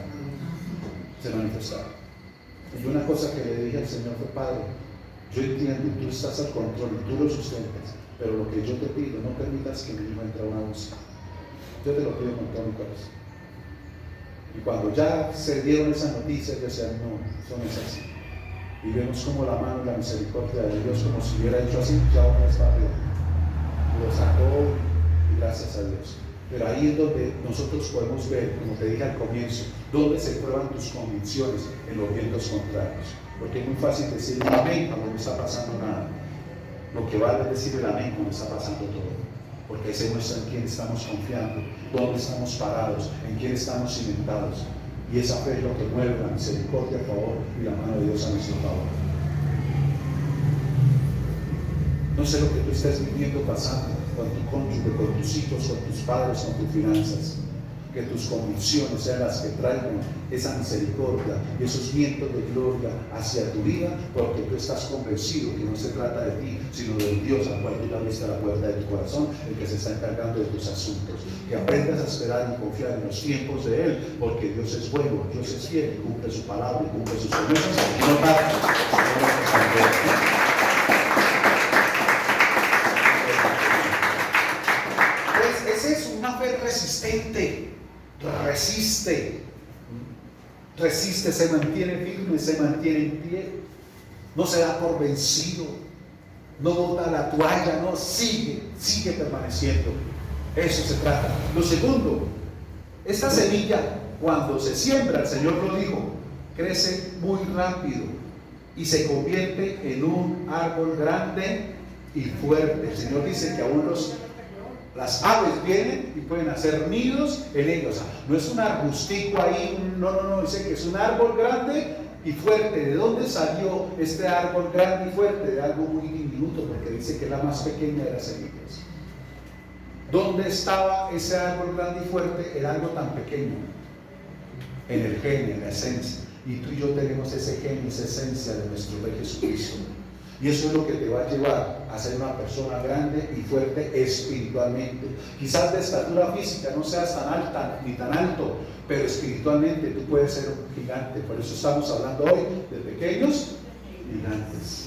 Y una cosa que le dije al Señor fue: Padre, yo entiendo, tú estás al control y tú lo sustentas, pero lo que yo te pido, no permitas que mi hijo entre a una UCI. Yo te lo pido con todo mi corazón. Y cuando ya se dieron esas noticias, yo decía: no, eso no es así. Y vemos como la mano y la misericordia de Dios, como si hubiera hecho así, ya uno está arriba. Lo sacó y gracias a Dios. Pero ahí es donde nosotros podemos ver, como te dije al comienzo, dónde se prueban tus convicciones en los vientos contrarios. Porque es muy fácil decir el amén cuando no está pasando nada. Lo que vale es decir el amén cuando está pasando todo. Porque ahí se muestra en quién estamos confiando, dónde estamos parados, en quién estamos cimentados. Y esa fe es lo que mueve la misericordia a favor y la mano de Dios a nuestro favor. No sé lo que tú estés viviendo, pasando con tu cónyuge, con tus hijos, con tus padres, con tus finanzas. Que tus convicciones sean las que traigan esa misericordia y esos vientos de gloria hacia tu vida, porque tú estás convencido que no se trata de ti, sino del Dios al cual tú le abriste la puerta de tu corazón, el que se está encargando de tus asuntos. Que aprendas a esperar y confiar en los tiempos de Él, porque Dios es bueno, Dios es fiel, y cumple su palabra y cumple sus promesas y no tarda. Es una fe resistente. Resiste, se mantiene firme, se mantiene en pie, no se da por vencido, no bota la toalla, no, sigue permaneciendo. Eso se trata. Lo segundo, esta semilla, cuando se siembra, el Señor lo dijo, crece muy rápido y se convierte en un árbol grande y fuerte. El Señor dice que aún las aves vienen y pueden hacer nidos en ellos. O sea, no es un arbustico ahí, no, dice que es un árbol grande y fuerte. ¿De dónde salió este árbol grande y fuerte? De algo muy diminuto, porque dice que es la más pequeña de las semillas. ¿Dónde estaba ese árbol grande y fuerte? Era algo tan pequeño, en el gen, en la esencia. Y tú y yo tenemos ese gen, esa esencia de nuestro Rey Jesucristo. Y eso es lo que te va a llevar a ser una persona grande y fuerte espiritualmente. Quizás de estatura física no seas tan alta ni tan alto, pero espiritualmente tú puedes ser un gigante. Por eso estamos hablando hoy de pequeños gigantes.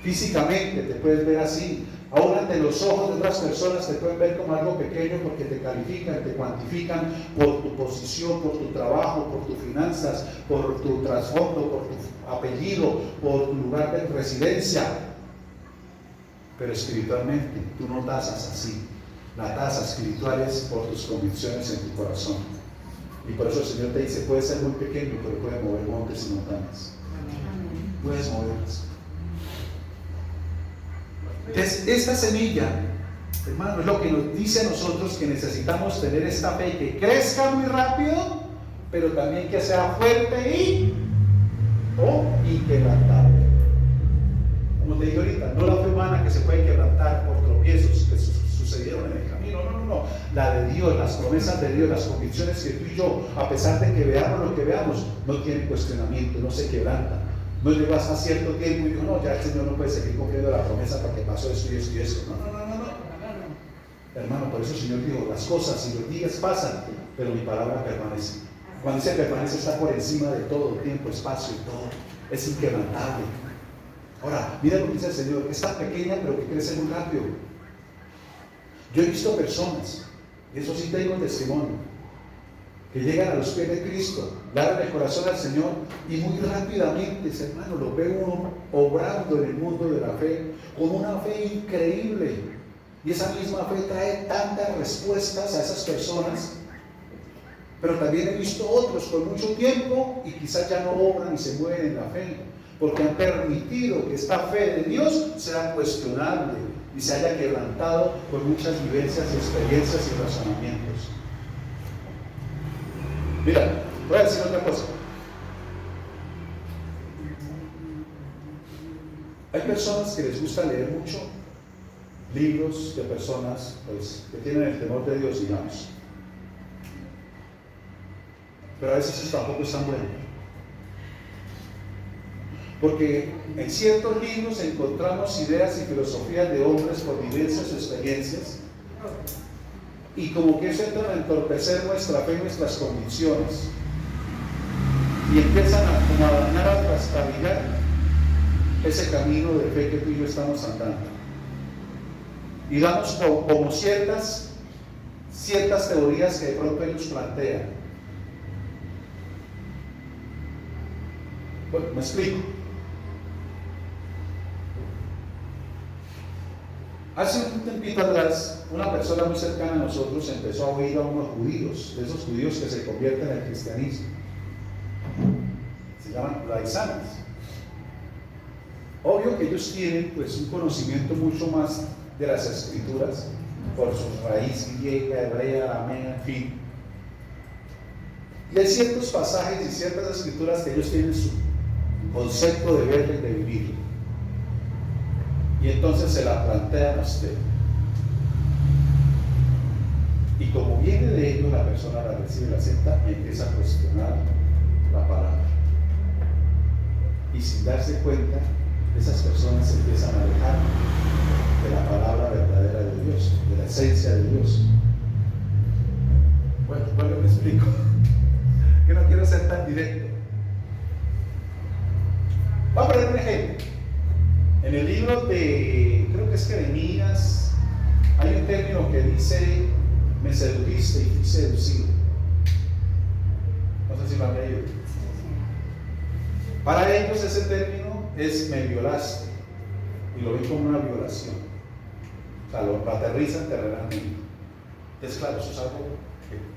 Físicamente te puedes ver así. Aún ante los ojos de otras personas te pueden ver como algo pequeño porque te califican, te cuantifican por tu posición, por tu trabajo, por tus finanzas, por tu trasfondo, por tu apellido, por tu lugar de residencia. Pero espiritualmente tú no tasas así. La tasa espiritual es por tus convicciones en tu corazón. Y por eso el Señor te dice, puede ser muy pequeño, pero puede mover montes y montañas. Puedes moverlas. Entonces, esta semilla, hermano, es lo que nos dice a nosotros que necesitamos tener esta fe que crezca muy rápido, pero también que sea fuerte y inquebrantable. Como te digo ahorita, no la fe humana que se puede quebrantar por tropiezos que sucedieron en el camino, no. La de Dios, las promesas de Dios, las convicciones que tú y yo, a pesar de que veamos lo que veamos, no tienen cuestionamiento, no se quebrantan. No llegó hasta cierto tiempo y dijo, no, ya el Señor no puede seguir cumpliendo la promesa porque pasó esto y esto y esto. No. Hermano, por eso el Señor dijo, las cosas y los días pasan, pero mi palabra permanece. Cuando dice permanece, está por encima de todo, tiempo, espacio y todo. Es inquebrantable. Ahora, mira lo que dice el Señor, es tan pequeña pero que crece muy rápido. Yo he visto personas, y eso sí tengo testimonio, que llegan a los pies de Cristo, le abren el corazón al Señor y muy rápidamente, hermano, lo ve uno obrando en el mundo de la fe, con una fe increíble. Y esa misma fe trae tantas respuestas a esas personas. Pero también he visto otros con mucho tiempo y quizás ya no obran y se mueven en la fe, porque han permitido que esta fe de Dios sea cuestionable y se haya quebrantado con muchas vivencias, experiencias y razonamientos. Mira, voy a decir otra cosa. Hay personas que les gusta leer mucho libros de personas pues, que tienen el temor de Dios, digamos. Pero a veces eso tampoco es tan bueno. Porque en ciertos libros encontramos ideas y filosofías de hombres por vivencias o experiencias, y como que eso entra a entorpecer nuestra fe y nuestras convicciones, y empiezan a dañar, a trastabillar ese camino de fe que tú y yo estamos andando. Y damos como ciertas teorías que de pronto ellos plantean. Bueno, me explico. Hace un tiempito atrás, una persona muy cercana a nosotros empezó a oír a unos judíos, de esos judíos que se convierten en el cristianismo. Se llaman laizanos. Obvio que ellos tienen pues un conocimiento mucho más de las escrituras, por su raíz griega, hebrea, aramea, en fin. Y hay ciertos pasajes y ciertas escrituras que ellos tienen su concepto de verlo y de vivirlo. Y entonces se la plantean a usted. Y como viene de ellos, la persona la recibe, la acepta y empieza a cuestionar la palabra. Y sin darse cuenta, esas personas se empiezan a alejar de la palabra verdadera de Dios, de la esencia de Dios. Bueno, me explico. Que no quiero ser tan directo. Voy a poner un ejemplo. En el libro de, creo que es Jeremías, hay un término que dice, me sedujiste y fui seducido. No sé si lo han leído. Para ellos ese término es me violaste, y lo ven como una violación. O sea, lo aterrizan terrenalmente. Entonces, claro, eso es algo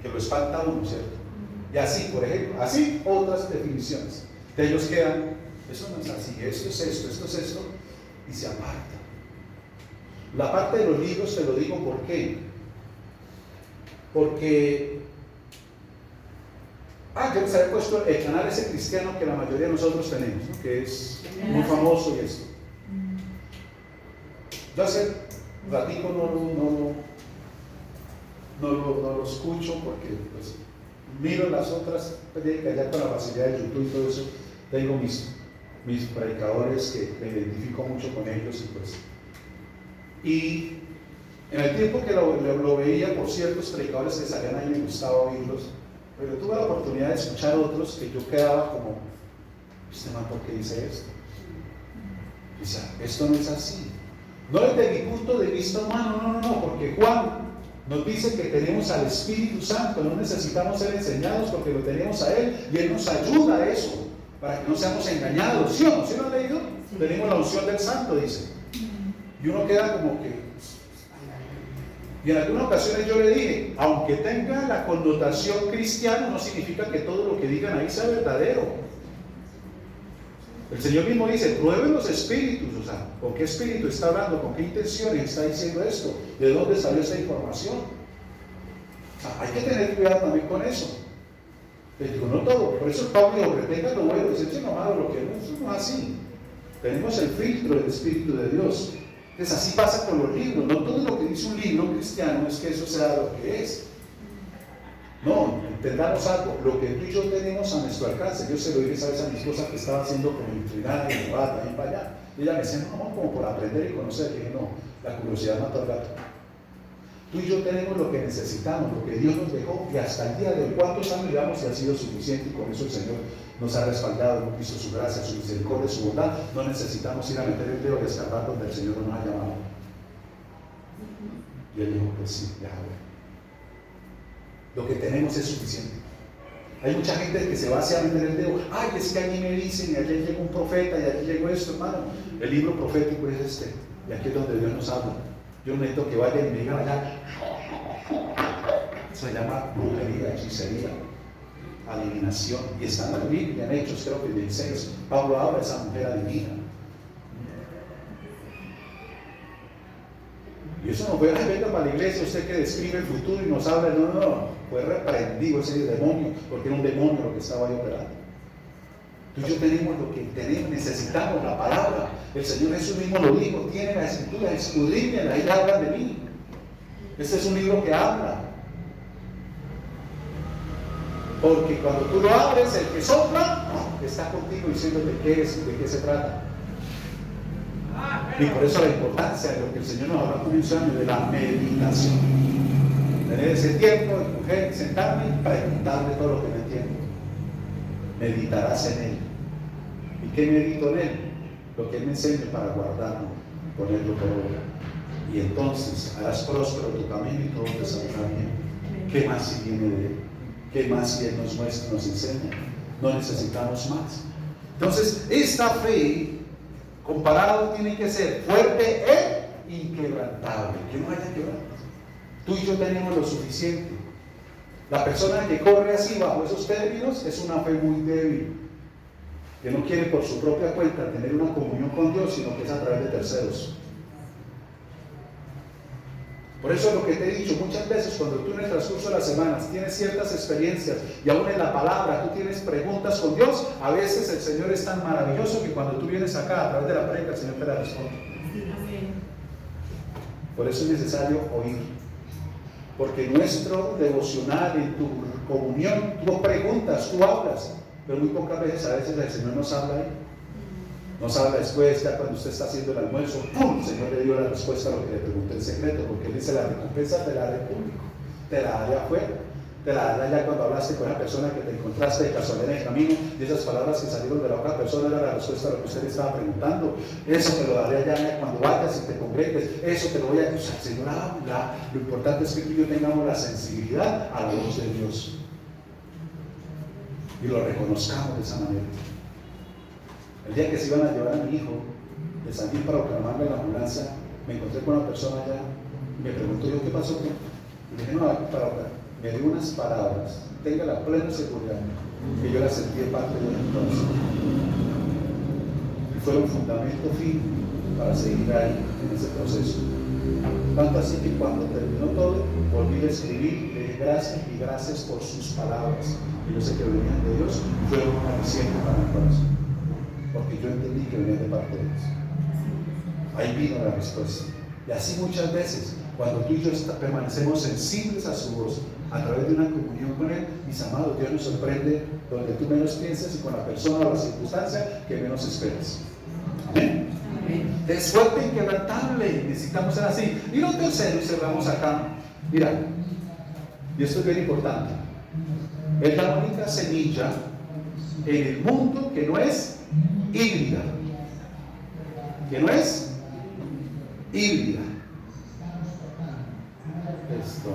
que lo espanta a uno, ¿cierto? Y así, por ejemplo, así otras definiciones. De ellos quedan, eso no es así, esto es esto, y se aparta. La parte de los libros te lo digo ¿por qué? Porque yo les había puesto el canal ese cristiano que la mayoría de nosotros tenemos, ¿no? Que es muy famoso y esto. Yo hace un ratico no lo escucho porque pues, miro las otras predicas ya con la facilidad de YouTube y todo eso. Tengo mis predicadores que me identifico mucho con ellos y en el tiempo que lo veía por ciertos predicadores que salían ahí me gustaba oírlos, pero tuve la oportunidad de escuchar otros que yo quedaba como, este man, ¿por qué dice esto? Dice, esto no es así. No desde mi punto de vista humano, no, porque Juan nos dice que tenemos al Espíritu Santo, no necesitamos ser enseñados porque lo tenemos a Él y Él nos ayuda a eso, para que no seamos engañados. ¿Sí o no? ¿Sí lo han leído? Sí. Tenemos la unción del Santo, dice. Y uno queda como que... Y en algunas ocasiones yo le dije, aunque tenga la connotación cristiana, no significa que todo lo que digan ahí sea verdadero. El Señor mismo dice, prueben los espíritus, o sea, ¿con qué espíritu está hablando? ¿Con qué intenciones está diciendo esto? ¿De dónde salió esta información? O sea, hay que tener cuidado también con eso. Les digo, no todo, por eso Pablo dijo, retengan lo bueno, desechen lo malo, lo que no, eso no es así. Tenemos el filtro del Espíritu de Dios. Entonces así pasa con los libros, no todo lo que dice un libro cristiano es que eso sea lo que es. No, entendamos algo, lo que tú y yo tenemos a nuestro alcance. Yo se lo dije, ¿sabes? A mi esposa que estaba haciendo como inclinada y me va también para allá. Y ella me decía, no, como por aprender y conocer. Y dije, no, la curiosidad mata al gato. Tú y yo tenemos lo que necesitamos, lo que Dios nos dejó, y hasta el día de hoy, ¿cuántos años llevamos? Y ha sido suficiente, y con eso el Señor nos ha respaldado, hemos visto su gracia, su misericordia, su bondad. No necesitamos ir a meter el dedo y escarbar donde el Señor nos ha llamado. Y él dijo que sí, ya ver. Lo que tenemos es suficiente. Hay mucha gente que se va hacia meter el dedo. Ay, es que allí me dicen, y allí llegó un profeta, y allí llegó esto, hermano. El libro profético es este, y aquí es donde Dios nos habla. Yo no necesito que vayan y me digan allá. Se llama brujería, hechicería, adivinación. Y está en la Biblia, en Hechos, creo que 16. Pablo habla de esa mujer adivina. Y eso no fue, ay, venga para la iglesia, usted que describe el futuro y nos habla. No, fue reprendido ese demonio, porque era un demonio lo que estaba ahí operando. Tú y yo tenemos lo que tenemos, necesitamos la palabra. El Señor Jesús mismo lo dijo, tiene la escritura, escudriñenla, ahí hablan de mí. Este es un libro que habla. Porque cuando tú lo abres, el que sopla está contigo diciéndote qué es, de qué se trata. Y por eso la importancia de lo que el Señor nos habló hace un año, de la meditación. Tener ese tiempo de mujer, sentarme y preguntarle todo lo que me entiendo. Meditarás en Él. ¿Y qué medito en Él? Lo que Él me enseñe para guardarlo, ponerlo por obra. Y entonces harás próspero tu camino y todo te saldrá bien. ¿Qué más si viene de Él? ¿Qué más si Él nos muestra, nos enseña? No necesitamos más. Entonces, esta fe, comparado, tiene que ser fuerte e inquebrantable. Que no haya quebranto. Tú y yo tenemos lo suficiente. La persona que corre así bajo esos términos es una fe muy débil, que no quiere por su propia cuenta tener una comunión con Dios, sino que es a través de terceros. Por eso es lo que te he dicho muchas veces, cuando tú en el transcurso de las semanas tienes ciertas experiencias y aún en la palabra tú tienes preguntas con Dios, a veces el Señor es tan maravilloso que cuando tú vienes acá a través de la predica, el Señor te la responde. Por eso es necesario oír, porque nuestro devocional, en tu comunión, tú preguntas, tú hablas, pero muy pocas veces, a veces el Señor nos habla ahí. Nos habla después, ya cuando usted está haciendo el almuerzo, ¡pum! El Señor le dio la respuesta a lo que le pregunté en secreto, porque Él dice, la recompensa te la daré público, te la daré afuera, te la daré ya cuando hablaste con la persona que te encontraste de casualidad en el camino, y esas palabras que salieron de la otra persona era la respuesta a lo que usted le estaba preguntando. Eso te lo daré allá cuando vayas y te congregues, eso te lo voy a... O sea, el Señor habla. Lo importante es que tú y yo tengamos la sensibilidad a la voz de Dios y lo reconozcamos de esa manera. El día que se iban a llevar a mi hijo de San Gil para proclamarle en la ambulancia, me encontré con una persona allá y me preguntó yo qué pasó. Le dije, no, me dio unas palabras, tenga la plena seguridad que yo las sentí de parte de él entonces. Y fue un fundamento firme para seguir ahí en ese proceso. Tanto así que cuando terminó todo, volví a escribir, le dije gracias y gracias por sus palabras. Y yo sé que venían de Dios, fueron un aliciente para mi corazón. Porque yo entendí que venía de parte de Dios. Ahí vino la respuesta. Y así muchas veces, cuando tú y yo permanecemos sensibles a su voz, a través de una comunión con Él, mis amados, Dios nos sorprende donde tú menos piensas y con la persona o la circunstancia que menos esperas. Amén. Es fuerte e inquebrantable, necesitamos ser así. Y lo tercero, y cerramos acá. Mira, y esto es bien importante. Es la única semilla en el mundo que no es híbrida. que no es híbrida. Esto.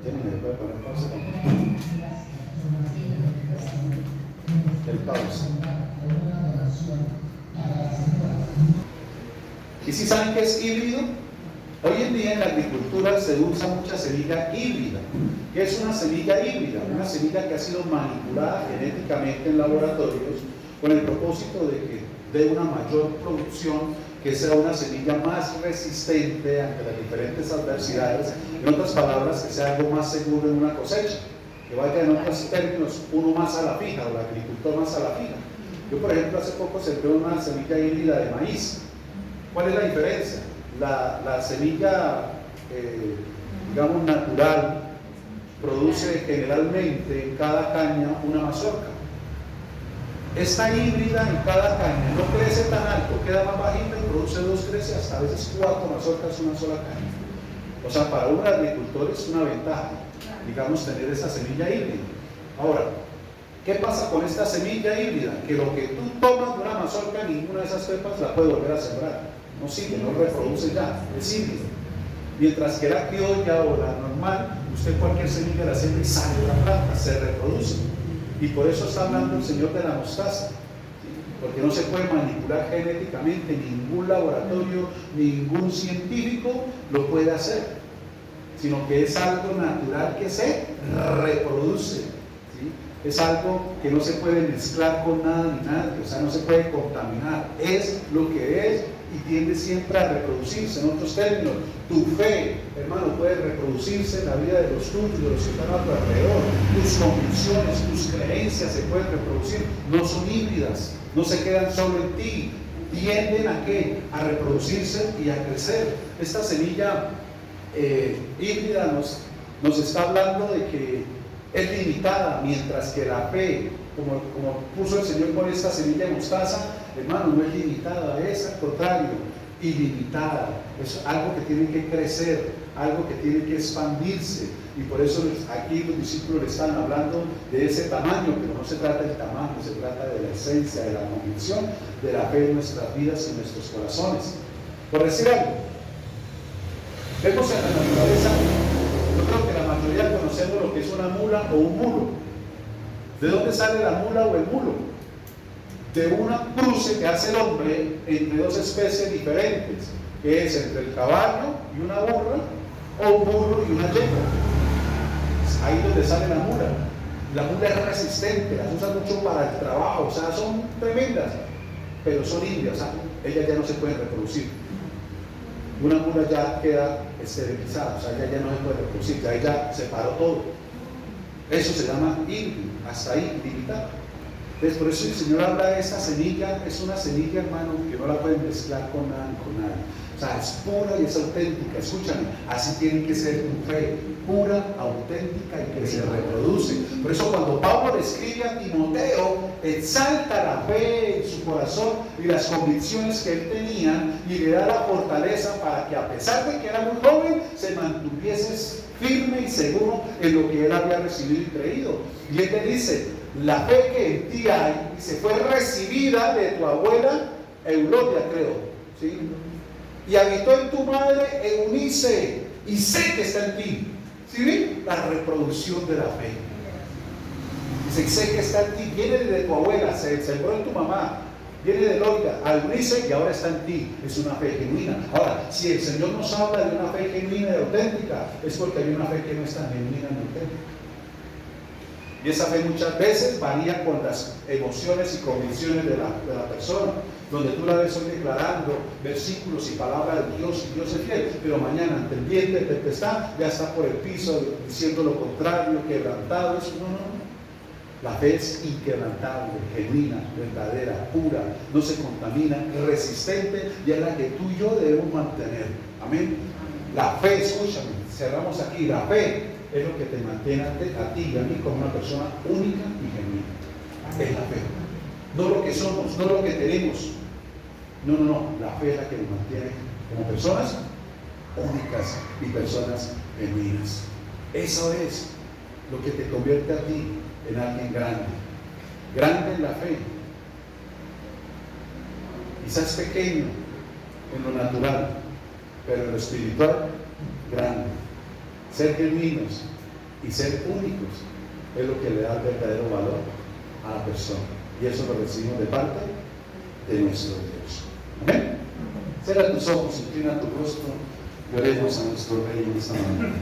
¿Me puede poner pausa? El pausa. ¿Y si saben qué es híbrido? Hoy en día en la agricultura se usa mucha semilla híbrida. ¿Qué es una semilla híbrida? Una semilla que ha sido manipulada genéticamente en laboratorios con el propósito de que dé una mayor producción, que sea una semilla más resistente ante las diferentes adversidades. En otras palabras, que sea algo más seguro en una cosecha, que vaya en otros términos uno más a la fija, o el agricultor más a la fija. Yo, por ejemplo, hace poco sembré una semilla híbrida de maíz. ¿Cuál es la diferencia? La semilla, digamos, natural, produce generalmente en cada caña una mazorca. Esta híbrida en cada caña no crece tan alto, queda más bajita y produce 2, crece hasta a veces 4 mazorcas una sola caña. O sea, para un agricultor es una ventaja, digamos, tener esa semilla híbrida. Ahora, ¿qué pasa con esta semilla híbrida? Que lo que tú tomas de una mazorca, ninguna de esas pepas la puede volver a sembrar. No sigue, no reproduce ya, es híbrido. Mientras que la criolla o la normal, usted cualquier semilla la siembra y sale de la planta, se reproduce. Y por eso está hablando el Señor de la mostaza, ¿sí? Porque no se puede manipular genéticamente, ningún laboratorio, ningún científico lo puede hacer, sino que es algo natural que se reproduce, ¿sí? Es algo que no se puede mezclar con nada ni nada, o sea, no se puede contaminar, es lo que es y tiende siempre a reproducirse. En otros términos, tu fe, hermano, puede reproducirse en la vida de los tuyos, de los que están a tu alrededor. Tus convicciones, tus creencias se pueden reproducir, no son híbridas, no se quedan solo en ti, tienden a ¿qué? A reproducirse y a crecer. Esta semilla híbrida nos está hablando de que es limitada, mientras que la fe, como puso el Señor con esta semilla de mostaza, hermano, no es limitada, es al contrario, ilimitada. Es algo que tiene que crecer, algo que tiene que expandirse. Y por eso aquí los discípulos le están hablando de ese tamaño, pero no se trata del tamaño, se trata de la esencia, de la convicción, de la fe en nuestras vidas y en nuestros corazones. Por decir algo, vemos en la naturaleza, yo creo que la mayoría conocemos lo que es una mula o un mulo. ¿De dónde sale la mula o el mulo? De una cruce que hace el hombre entre dos especies diferentes, que es entre el caballo y una burra, o un burro y una yegua. Ahí es donde sale la mula. La mula es resistente, las usan mucho para el trabajo, o sea, son tremendas, pero son indias, o sea, ellas ya no se pueden reproducir. Una mula ya queda esterilizada, o sea, ella ya no se puede reproducir, ya ella separó todo. Eso se llama híbrido, hasta ahí, limitado. Entonces, por eso el Señor habla de esta semilla, es una semilla, hermano, que no la pueden mezclar con nada ni con nada. O sea, es pura y es auténtica. Escúchame, así tiene que ser tu fe, pura, auténtica y que se reproduce. Por eso cuando Pablo le escribe a Timoteo, exalta la fe en su corazón y las convicciones que él tenía y le da la fortaleza para que, a pesar de que era muy joven, se mantuviese firme y seguro en lo que él había recibido y creído. Y él le dice: la fe que en ti hay, se fue recibida de tu abuela Eulodia, creo, ¿sí? Y habitó en tu madre Eunice, y sé que está en ti. ¿Sí? La reproducción de la fe. Dice: sé que está en ti, viene de tu abuela, se sembró en tu mamá, viene de Elodia, a Eunice, y ahora está en ti. Es una fe genuina. Ahora, si el Señor nos habla de una fe genuina y auténtica, es porque hay una fe que no es tan genuina ni auténtica. Y esa fe muchas veces varía con las emociones y convicciones de la persona, donde tú la ves hoy declarando versículos y palabras de Dios, y Dios es fiel, pero mañana ante el viento de tempestad ya está por el piso diciendo lo contrario, quebrantado. Eso no. La fe es inquebrantable, genuina, verdadera, pura, no se contamina, resistente, y es la que tú y yo debemos mantener. Amén. La fe, escúchame, cerramos aquí, la fe es lo que te mantiene a ti y a mí como una persona única y genuina. Es la fe. No lo que somos, no lo que tenemos. No. La fe es la que nos mantiene como personas únicas y personas genuinas. Eso es lo que te convierte a ti en alguien grande. Grande en la fe. Quizás pequeño en lo natural, pero en lo espiritual, grande. Ser genuinos y ser únicos es lo que le da el verdadero valor a la persona. Y eso lo recibimos de parte de nuestro Dios. Amén. Cierra tus ojos, inclina tu rostro y oremos a nuestro Rey en esta mañana.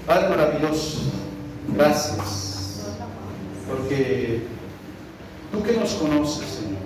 Padre maravilloso, gracias, porque tú que nos conoces, Señor,